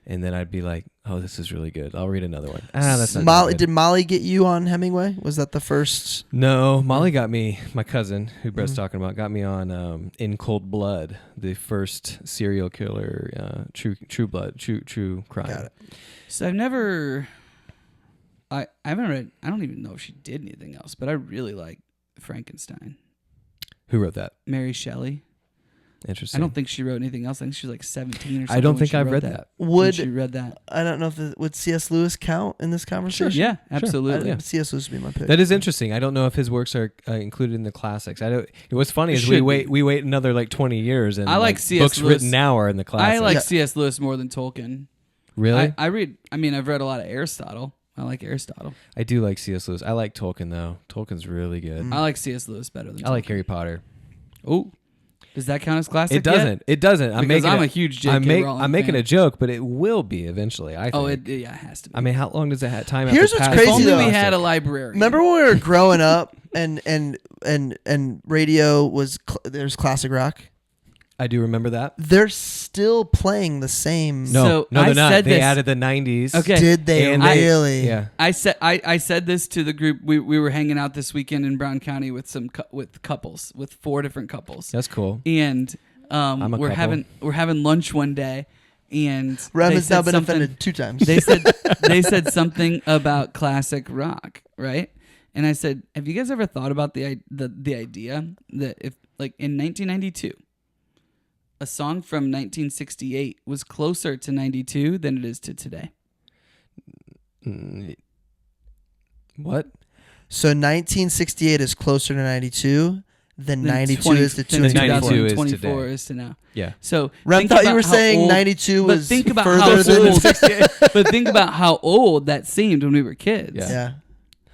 And then I'd be like, oh, this is really good. I'll read another one. That's not Molly, that good. did Molly get you on Hemingway? Was that the first? No, Molly got me, my cousin, who Brett's Mhm. talking about, got me on In Cold Blood, the first serial killer, true crime. Got it. So I've never. I haven't read. I don't even know if she did anything else, but I really like Frankenstein. Who wrote that? Mary Shelley. Interesting. I don't think she wrote anything else. I think she was like 17 or something. I don't when think she I've wrote read that. when she Would read that? I don't know if would C.S. Lewis count in this conversation? Yeah, absolutely. Yeah. C.S. Lewis would be my pick. That is interesting. I don't know if his works are included in the classics. I don't. What's funny It is we should wait another like 20 years, and I like C.S. books Lewis. written now are in the classics. I like Yeah. C.S. Lewis more than Tolkien. Really. I read. I mean, I've read a lot of Aristotle. I like Aristotle. I do like C.S. Lewis. I like Tolkien though. Tolkien's really good. I like C.S. Lewis better than. I like Tolkien. Harry Potter. Oh, does that count as classic? It doesn't. Yet? It doesn't. Because I'm a huge J.K. Rowling I'm making fan. a joke, but it will be eventually. I think. Oh, it has to be. I mean, how long does it have time? Here's have to what's pass crazy, if only though. we classic? had a librarian. Remember when we were growing up and radio was there's classic rock? I do remember that. They're still playing the same. No, So no, I they're not. said They this- added the 90s. Okay. Did they And really? Yeah. I said this to the group. We were hanging out this weekend in Brown County with with couples, with 4 different couples, That's cool. and I'm a we're couple. having lunch one day, and Rem they has now said been something- offended 2 times. They said something about classic rock, right? And I said, have you guys ever thought about the idea that if, like, in 1992, a song from 1968 was closer to 92 than it is to today? Mm, What? So 1968 is closer to 92 than 92 is to then 92 is 2024 today. is to now. Yeah. So Rem think thought you about were how saying old- 92 but was think about further how than old, 68. but think about how old that seemed when we were kids. Yeah. Yeah.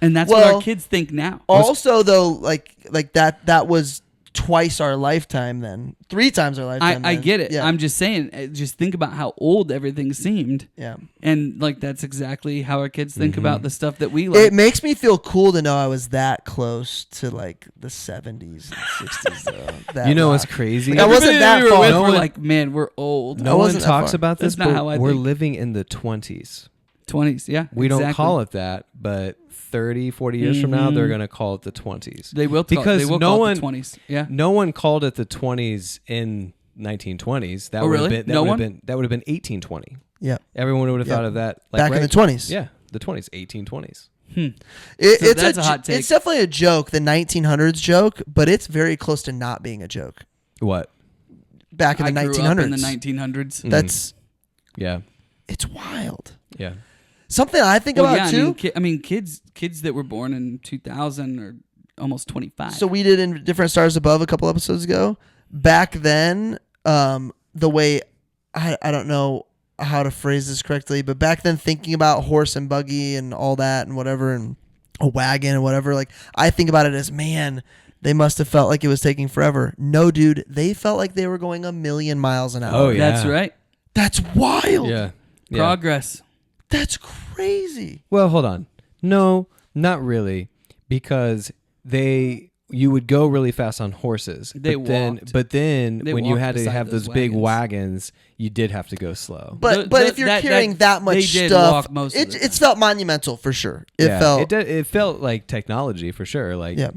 And that's what Well, our kids think now. Also, though, like that was twice our lifetime then. 3 times our lifetime. I then. get it. Yeah. I'm just saying, just think about how old everything seemed. yeah. And like that's exactly how our kids think about the stuff that we like. It makes me feel cool to know I was that close to like the 70s and 60s. Though. That You know what's rock. crazy? Like, I wasn't Everybody that we were far. with No were one- like, man, we're old. No one wasn't that talks far. about this, That's not but how I we're think. living in the 20s. 20s, yeah. We don't exactly. call it that, but 30, 40 years from now, they're going to call it the 20s. They will Because they will no call one- it the 20s. Yeah. No one called it the 20s in 1920s. That Oh, would have really? been No would have one? been that would have been 1820. Yeah. Everyone would have Yeah. thought of that like Back in the 20s. Yeah, the 20s, 1820s. It's that's a hot take. It's definitely a joke, the 1900s joke, but it's very close to not being a joke. What? Back in I the grew 1900s. up in the 1900s. That's Yeah. it's wild. Yeah. Something I think Well, about yeah, too. I mean, kids that were born in 2000 are almost 25. So we did in Different Stars Above a couple episodes ago. Back then, the way I don't know how to phrase this correctly, but back then thinking about horse and buggy and all that and whatever and a wagon and whatever, like I think about it as, man, they must have felt like it was taking forever. No, dude, they felt like they were going 1,000,000 miles an hour. Oh, yeah. That's right. That's wild. Yeah. Yeah. Progress. That's crazy. Well, hold on. No, not really, because you would go really fast on horses. They but walked. then They when you walked had to beside have those those big wagons. wagons, you did have to go slow. But The- if you're that- carrying that much they did stuff, walk most of the it felt monumental for sure. it felt like technology for sure. Like Yeah.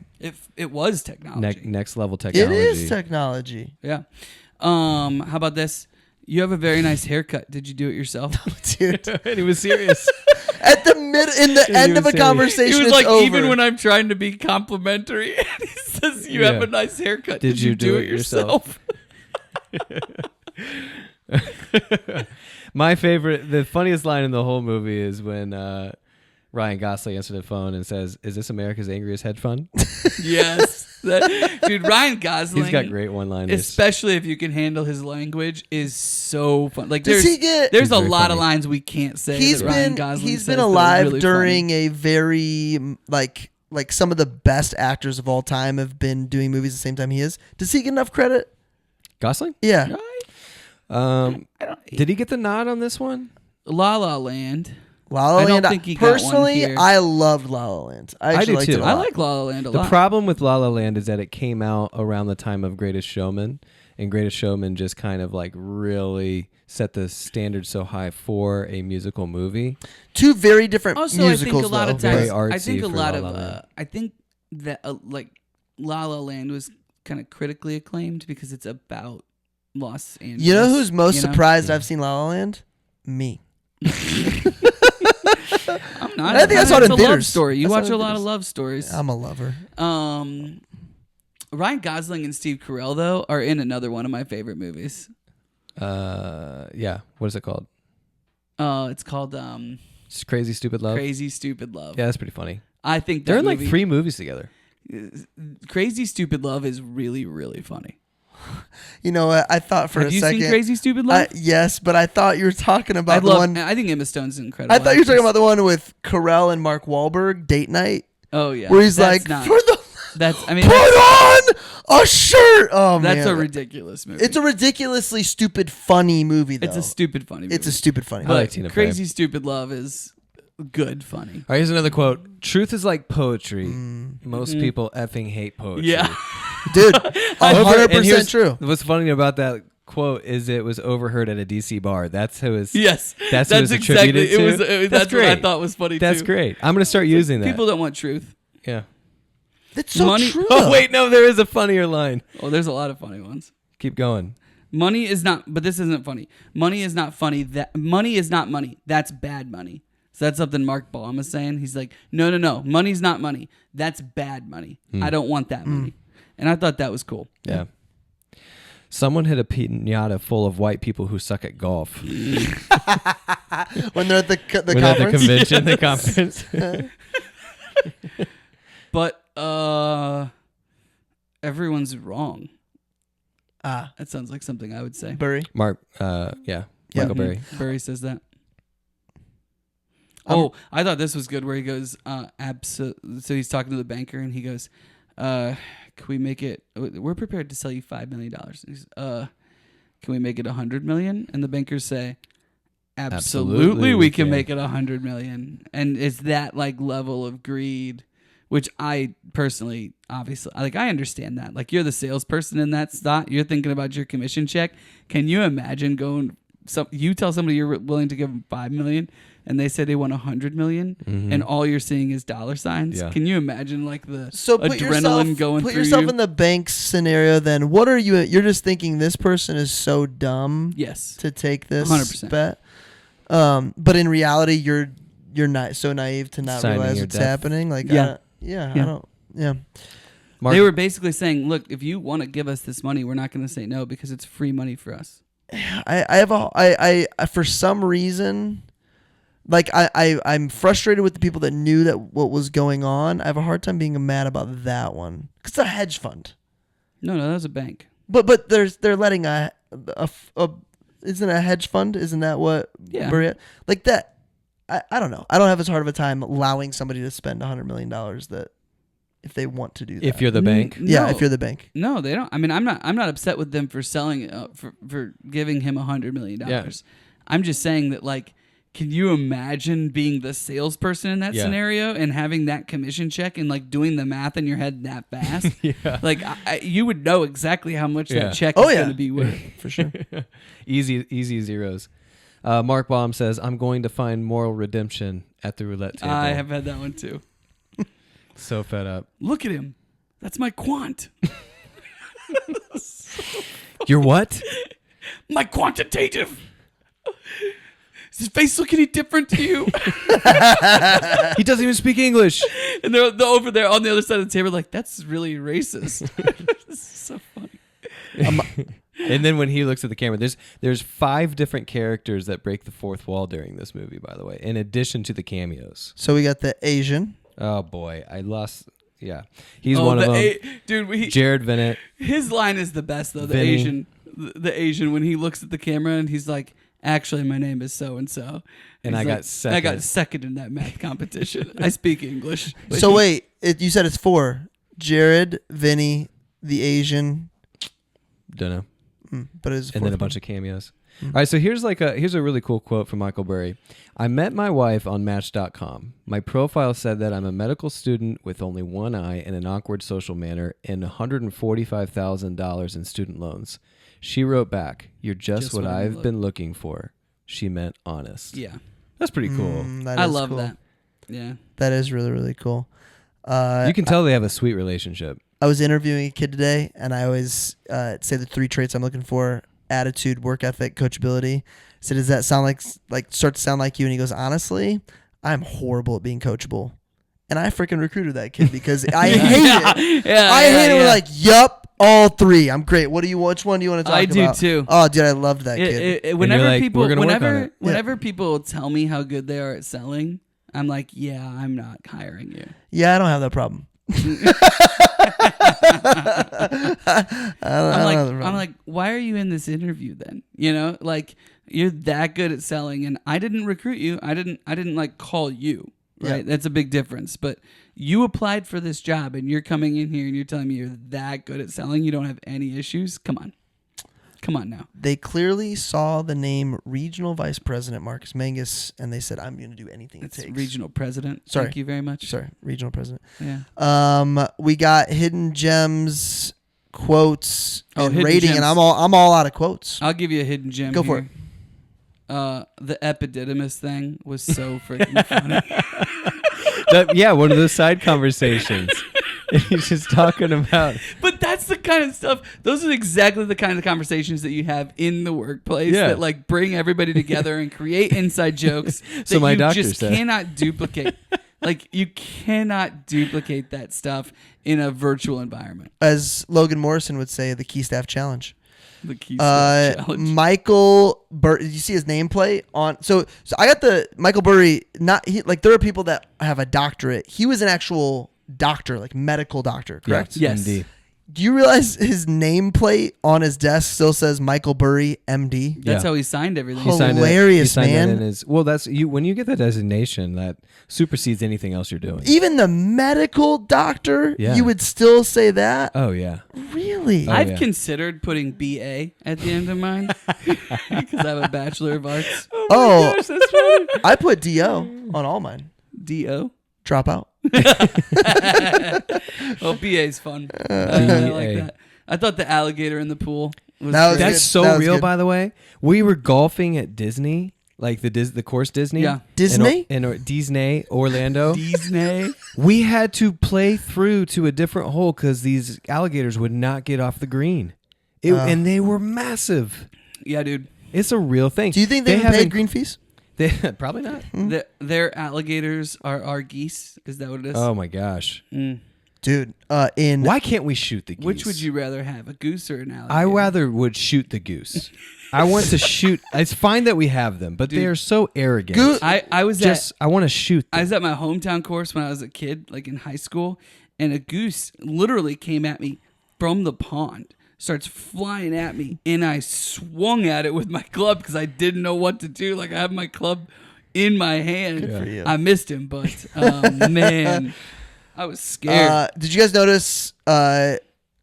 It was technology. next level It technology. is technology. Yeah. How about this? You have a very nice haircut. Did you do it yourself? Dude. And he was serious. At the in the end of a was saying- conversation, He was it's like, over. even when I'm trying to be complimentary, and he says, "You have Yeah. a nice haircut. Did you do it yourself?" My favorite, the funniest line in the whole movie is when Ryan Gosling answered the phone and says, "Is this America's Angriest Hedge Fund?" Yes, dude. Ryan Gosling. He's got great one-liners. Especially if you can handle his language, is so fun. Like Does there's he get- there's He's a very lot funny. of lines we can't say. He's that Ryan been Gosling he's says been that are alive really during funny. a very like some of the best actors of all time have been doing movies at the same time he is. Does he get enough credit? Gosling? Yeah. Did he get the nod on this one? La La Land. La La I don't Land. think he got one Personally, here. I loved La La Land. I actually do liked too. it a I lot. like La La Land a The lot. problem with La La Land is that it came out around the time of Greatest Showman, and Greatest Showman just kind of like really set the standard so high for a musical movie. Two very different Also, musicals. I think a lot though. of Very times, artsy I think a for lot La of, La Land. I think that like La La Land was kind of critically acclaimed because it's about Los Angeles. You know who's most you know? surprised I've seen La La Land? Me. I'm not. I think I saw it It's in a love theaters. story. You I saw watch it in a lot of theaters. love stories. I'm a lover. Ryan Gosling and Steve Carell though are in another one of my favorite movies. Yeah. What is it called? It's called Just Crazy Stupid Love. Crazy Stupid Love. Yeah, that's pretty funny. I think They're that in like movie- 3 movies together. Crazy Stupid Love is really, really funny. You know what? I thought for Have a you second. seen Crazy Stupid Love? Yes, but I thought you were talking I about the love. one. I think Emma Stone's incredible. I thought you were talking actress. about the one with Carrell and Mark Wahlberg, Date Night, Oh yeah, where he's That's like, not- "For the that's. I mean, put that's, on a shirt." Oh man, that's a ridiculous movie. It's a ridiculously stupid, funny movie. Though It's a stupid funny movie. It's a stupid funny. I But like Tina Fey. Crazy Stupid Love is good funny. All right, here's another quote. Truth is like poetry. Most people effing hate poetry. Yeah. Dude, And 100% here's- true. What's funny about that quote is it was overheard at a DC bar. That's who is. Yes, That's what it's exactly. attributed It was. to? That's what I great. thought was funny That's too. great. I'm gonna start using that. People don't want truth. Yeah. It's so Money- true. Oh wait, no, there is a funnier line. Oh, there's a lot of funny ones. Keep going. Money is not, but this isn't funny. Money is not funny. That money is not money. That's bad money. So that's something Mark Baum is saying. He's like, no. Money's not money. That's bad money. I don't want that money. And I thought that was cool. Yeah. Someone hit a pinata full of white people who suck at golf. When they're at the When at the conference. convention, the conference. But everyone's wrong. That sounds like something I would say. Burry. Michael Berry. Burry says that. Oh, I thought this was good where he goes, so he's talking to the banker and he goes, can we make it, we're prepared to sell you $5 million. He's, can we make it 100 million? And the bankers say, absolutely we can make it 100 million. And it's that like level of greed, which I personally, obviously, like I understand that. Like you're the salesperson in that spot. You're thinking about your commission check. Can you imagine going, you tell somebody you're willing to give them 5 million and they say they want 100 million and all you're seeing is dollar signs. Yeah. Can you imagine like the adrenaline going through you? Put yourself in the bank's scenario then. What are you, you're just thinking this person is so dumb to take this 100%. Bet. But in reality, you're not so naive to not realize what's happening. Like, I don't. They were basically saying, look, if you want to give us this money, we're not going to say no because it's free money for us. I for some reason, like I'm frustrated with the people that knew that what was going on. I have a hard time being mad about that one because it's a hedge fund. No, that was a bank. But they're letting a isn't it a hedge fund? Isn't that what? Yeah. Like that. I don't know. I don't have as hard of a time allowing somebody to spend $100 million that if they want to do that. If you're the bank? Yeah, if you're the bank. No, they don't. I mean, I'm not upset with them for selling for giving him $100 million. Yeah. I'm just saying that, like, can you imagine being the salesperson in that scenario and having that commission check and like doing the math in your head that fast? Like you would know exactly how much that check is going to be worth. For sure. Easy zeros. Mark Baum says, I'm going to find moral redemption at the roulette table. I have had that one too. So fed up. Look at him. That's my quant. Your what? My quantitative. Does his face look any different to you? He doesn't even speak English. And they're over there on the other side of the table like, that's really racist. This is so funny. And then when he looks at the camera, there's 5 different characters that break the fourth wall during this movie, by the way, in addition to the cameos. So we got the Asian. Oh, boy. I lost... Yeah. He's one of them. Dude, Jared Vinett. His line is the best, though. The Asian, when he looks at the camera and he's like, actually, my name is so-and-so. And I got second. I got second in that math competition. I speak English. So wait, you said it's 4. Jared, Vinny, the Asian. Don't know. But it's and then a bunch of cameos. All right, so here's a really cool quote from Michael Berry. I met my wife on Match.com. My profile said that I'm a medical student with only one eye and an awkward social manner and $145,000 in student loans. She wrote back, "You're just what I've been looking for." She meant honest. Yeah. That's pretty cool. I love that. Yeah. That is really, really cool. You can tell they have a sweet relationship. I was interviewing a kid today, and I always say the 3 traits I'm looking for: attitude, work ethic, coachability. I said, does that sound start to sound like you? And he goes, honestly, I'm horrible at being coachable. And I freaking recruited that kid because I hate it. I hate it. We're like, yup, all 3. I'm great. Which one do you want to talk about? I do too. Oh, dude, I loved that kid. Whenever people tell me how good they are at selling, I'm like, yeah, I'm not hiring you. Yeah, I don't have that problem. I'm like, why are you in this interview then? You know, like you're that good at selling, and I didn't recruit you. I didn't like call you. Right, yeah. That's a big difference. But you applied for this job, and you're coming in here, and you're telling me you're that good at selling. You don't have any issues. Come on now. They clearly saw the name Regional Vice President Marcus Mangus, and they said, I'm going to do anything it takes. Regional President. Sorry. Thank you very much. Sorry, Regional President. Yeah. We got hidden gems, quotes, and rating, gems. and I'm all out of quotes. I'll give you a hidden gem. Go for it. The epididymis thing was so freaking funny. One of those side conversations. He's just talking about. But that's the kind of stuff. Those are exactly the kind of conversations that you have in the workplace that like bring everybody together and create inside jokes so my doctor just said. Cannot duplicate. Like you cannot duplicate that stuff in a virtual environment. As Logan Morrison would say, the Key Staff Challenge. The Key Staff Challenge. Michael Burry. Did you see his nameplate on? So I got the Michael Burry. There are people that have a doctorate. He was an actual doctor, like medical doctor, correct? Yeah, Yes. MD. Do you realize his nameplate on his desk still says Michael Burry, MD? That's Yeah. how he signed everything. He signed it- Hilarious, he signed it man. in his, well, that's you. When you get that designation, that supersedes anything else you're doing. Even the medical doctor, Yeah. you would still say that? Oh yeah. Really? Oh, I've yeah. considered putting BA at the end of mine because I have a Bachelor of Arts. Oh, That's funny. I put DO on all mine. DO. Drop out. Well, BA's fun. I like BA. that. I thought the alligator in the pool was That was great. good. That's so That was real, good. by the way. We were golfing at Disney, like the course Disney. Yeah. Disney? In Disney, Orlando. Disney. We had to play through to a different hole because these alligators would not get off the green. And they were massive. Yeah, dude. It's a real thing. Do you think they haven't- paid green fees? They, probably not. Their alligators are our geese. Is that what it is? Oh my gosh. Mm. Dude, in Why can't we shoot the geese? Which would you rather have, a goose or an alligator? I rather would shoot the goose. I want to shoot. It's fine that we have them, but they Dude. are so arrogant. Goose- I was I want to shoot I them. was at my hometown course when I was a kid, like in high school, and a goose literally came at me from the pond, starts flying at me, and I swung at it with my club because I didn't know what to do. Like I have my club in my hand. Good for you. I missed him, but man, I was scared. Did you guys notice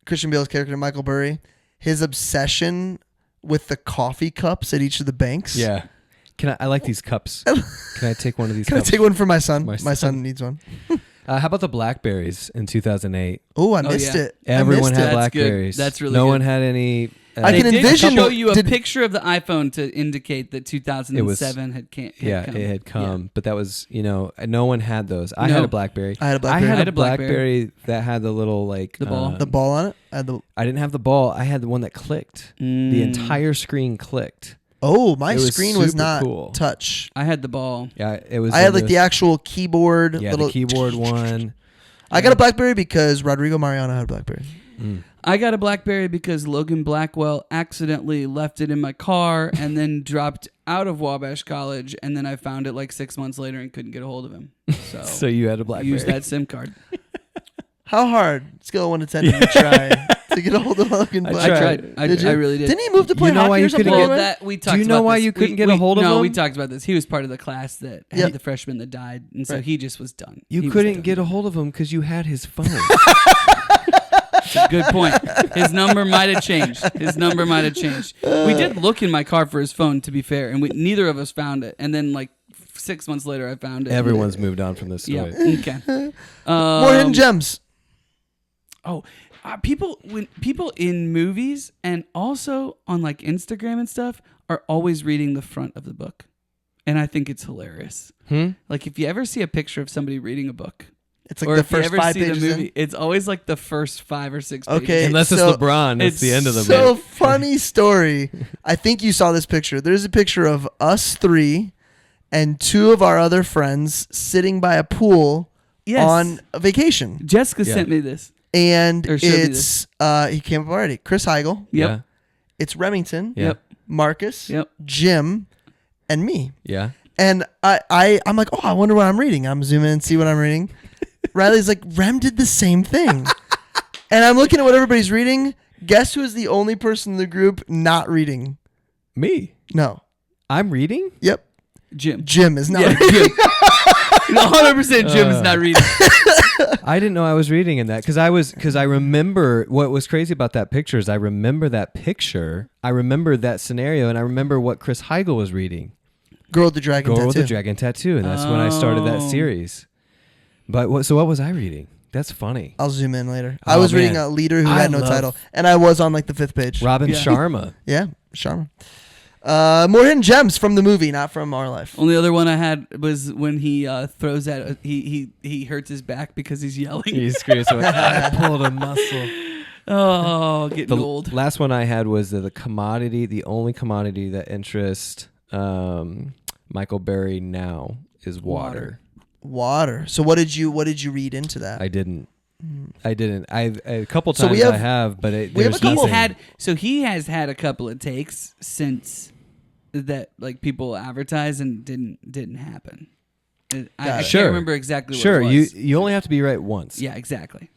Christian Bale's character, Michael Burry, his obsession with the coffee cups at each of the banks? Yeah. I like these cups. Can I take one of these Can I cups? take one for my son? My My son. son needs one. How about the blackberries in 2008? Oh, I missed yeah. it. Everyone I missed had it. That's blackberries. good. That's really no good. one had any. I They can did envision- show you a did- picture of the iPhone to indicate that 2007 had come. it had come, but that was no one had those. I No. had a BlackBerry. I had a BlackBerry. I I had had a a BlackBerry. BlackBerry that had the little like The ball. The ball on it? I had the, I didn't have the ball. I had the one that clicked. The Mm. entire screen clicked. oh, my It was screen was super not cool. touch. I had the ball. Yeah, it was. I had like those- the actual keyboard. yeah little the keyboard one. I got a BlackBerry because Rodrigo Mariano had a BlackBerry. Mm. I got a BlackBerry because Logan Blackwell accidentally left it in my car and then dropped out of Wabash College, and then I found it like 6 months later and couldn't get a hold of him. So, So you had a I BlackBerry. used that SIM card. How hard, scale of 1 to 10, did you try to get a hold of Logan I I Blackwell? tried. I, Did you? I really did. Didn't he move to play You know hockey why or you something? couldn't Well, get- that we talked you know about why this. you couldn't We- get a hold of No, him? we talked about this. He was part of the class that Yep. had the freshman that died, and so Right. he just was done. You He was couldn't done. get a hold of him because you had his phone. That's a good point. His number might have changed. His number might have changed. We did look in my car for his phone, to be fair, and neither of us found it. And then, like 6 months later, I found it. Everyone's moved on from this Yeah. story. Okay. More hidden gems. Oh, people in movies and also on like Instagram and stuff are always reading the front of the book, and I think it's hilarious. Like if you ever see a picture of somebody reading a book, It's like or the if you first ever 5 see the pages movie, in. it's always like the first 5 or 6 pages. Okay. Unless so- it's LeBron, it's the end of the So book. funny story. I think you saw this picture. There's a picture of us 3 and 2 of our other friends sitting by a pool Yes. on a vacation. Jessica Yeah. sent me this. And Or showed me it's he came up already. Chris Heigl. Yep. It's Remington. Yeah. Yep. Marcus. Yep. Jim. And me. Yeah. And I'm like, oh, I wonder what I'm reading. I'm zooming in and see what I'm reading. Riley's like, Rem did the same thing. And I'm looking at what everybody's reading. Guess who is the only person in the group not reading? Me. No. I'm reading? Yep. Jim. Jim is not Yeah, reading. Jim. 100% Jim is not reading. I didn't know I was reading in that because I remember what was crazy about that picture is I remember that picture. I remember that scenario, and I remember what Chris Heigl was reading. Girl with the Dragon Girl with Tattoo. the Dragon Tattoo, and that's when I started that Oh. series. But what was I reading? That's funny. I'll zoom in later. Oh, I was reading man. a leader who I had no love- title. And I was on like the 5th page. Robin Yeah. Sharma. Yeah, Sharma. More hidden gems from the movie, not from our life. Only other one I had was when he throws at he hurts his back because he's yelling. He screams, I pulled a muscle. Oh, getting The old. last one I had was the commodity, the only commodity that interests Michael Berry now is water. Water. So what did you read into that? I didn't. I've a couple So times we have- I have, but we have a there's couple- nothing. He has had a couple of takes since that like people advertise and didn't happen. I Sure. can't remember exactly what Sure, it you was. only have to be right once. Yeah, exactly.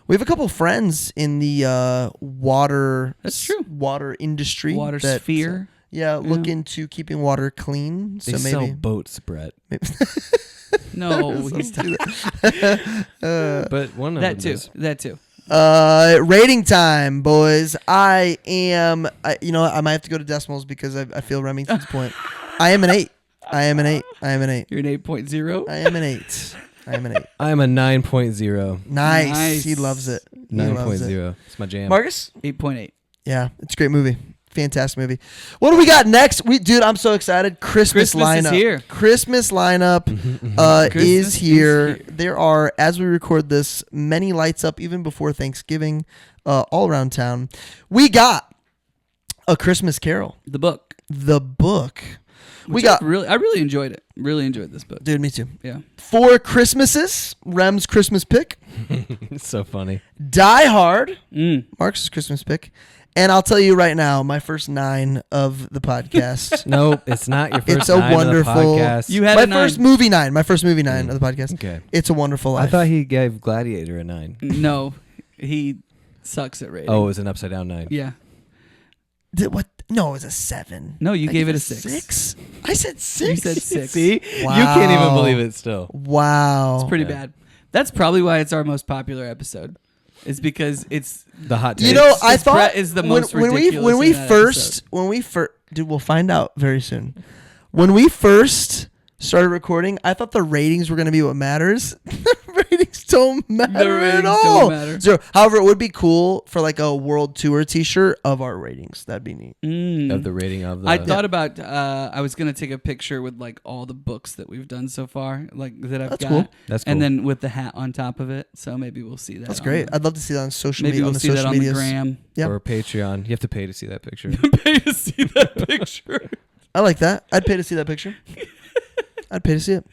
We have a couple friends in the water. That's true. Water industry. Water that, sphere. look into keeping water clean. They So sell maybe. boats, Brett. No, he's not. But one of That them too. is. That too. Rating time, boys. I might have to go to decimals because I feel Remington's point. I am an 8. I am an 8. I am an 8. You're an 8.0. I am an 8. I am an 8. I'm a 9.0. Nice. He loves it. He loves it. 9.0. It's my jam. Marcus? 8.8. Yeah, it's a great movie. Fantastic movie. What do we got next? Dude, I'm so excited. Christmas Christmas is lineup. here. Christmas lineup Christmas is here. is here. There are, as we record this, many lights up even before Thanksgiving all around town. We got A Christmas Carol, The book. the book. I really enjoyed it. Really enjoyed this book. Dude, me too. Yeah. 4 Christmases, Rem's Christmas pick. It's so funny. Die Hard, Mm. Mark's Christmas pick. And I'll tell you right now, my first 9 of the podcast. No, it's not your first It's a 9 of the wonderful- podcast. You had my a 9. first movie 9. My first movie 9 of the podcast. Okay. It's a Wonderful Life. I thought he gave Gladiator a 9. No, he sucks at rating. Oh, it was an upside down 9. Yeah. What? No, it was a 7. No, you I gave gave it a 6. 6? I said 6. You said 6. See? Wow. You can't even believe it still. Wow. It's pretty Yeah. bad. That's probably why it's our most popular episode. It's because it's The hot takes. You know, I His thought Brett is the most when ridiculous we in that first dude, we'll find out very soon. When we first started recording, I thought the ratings were going to be what matters. The ratings don't matter ratings at all. don't matter. 0. However, it would be cool for like a world tour T-shirt of our ratings. That'd be neat. of the rating of the. I thought about I was gonna take a picture with like all the books that we've done so far, like that I've That's got. cool. That's cool. And then with the hat on top of it. So maybe we'll see that. That's on great. the- I'd love to see that on social maybe media. we'll on the see that social on medias. the gram. Yeah. Or Patreon. You have to pay to see that picture. Pay to see that picture. I like that. I'd pay to see that picture. I'd pay to see it.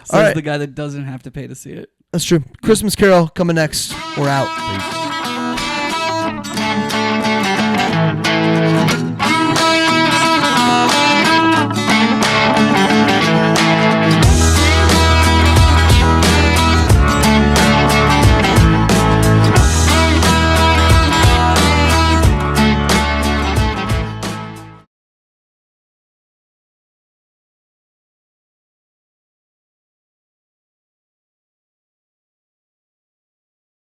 Says All right. the guy that doesn't have to pay to see it. That's true. Christmas Carol coming next. We're out. Peace.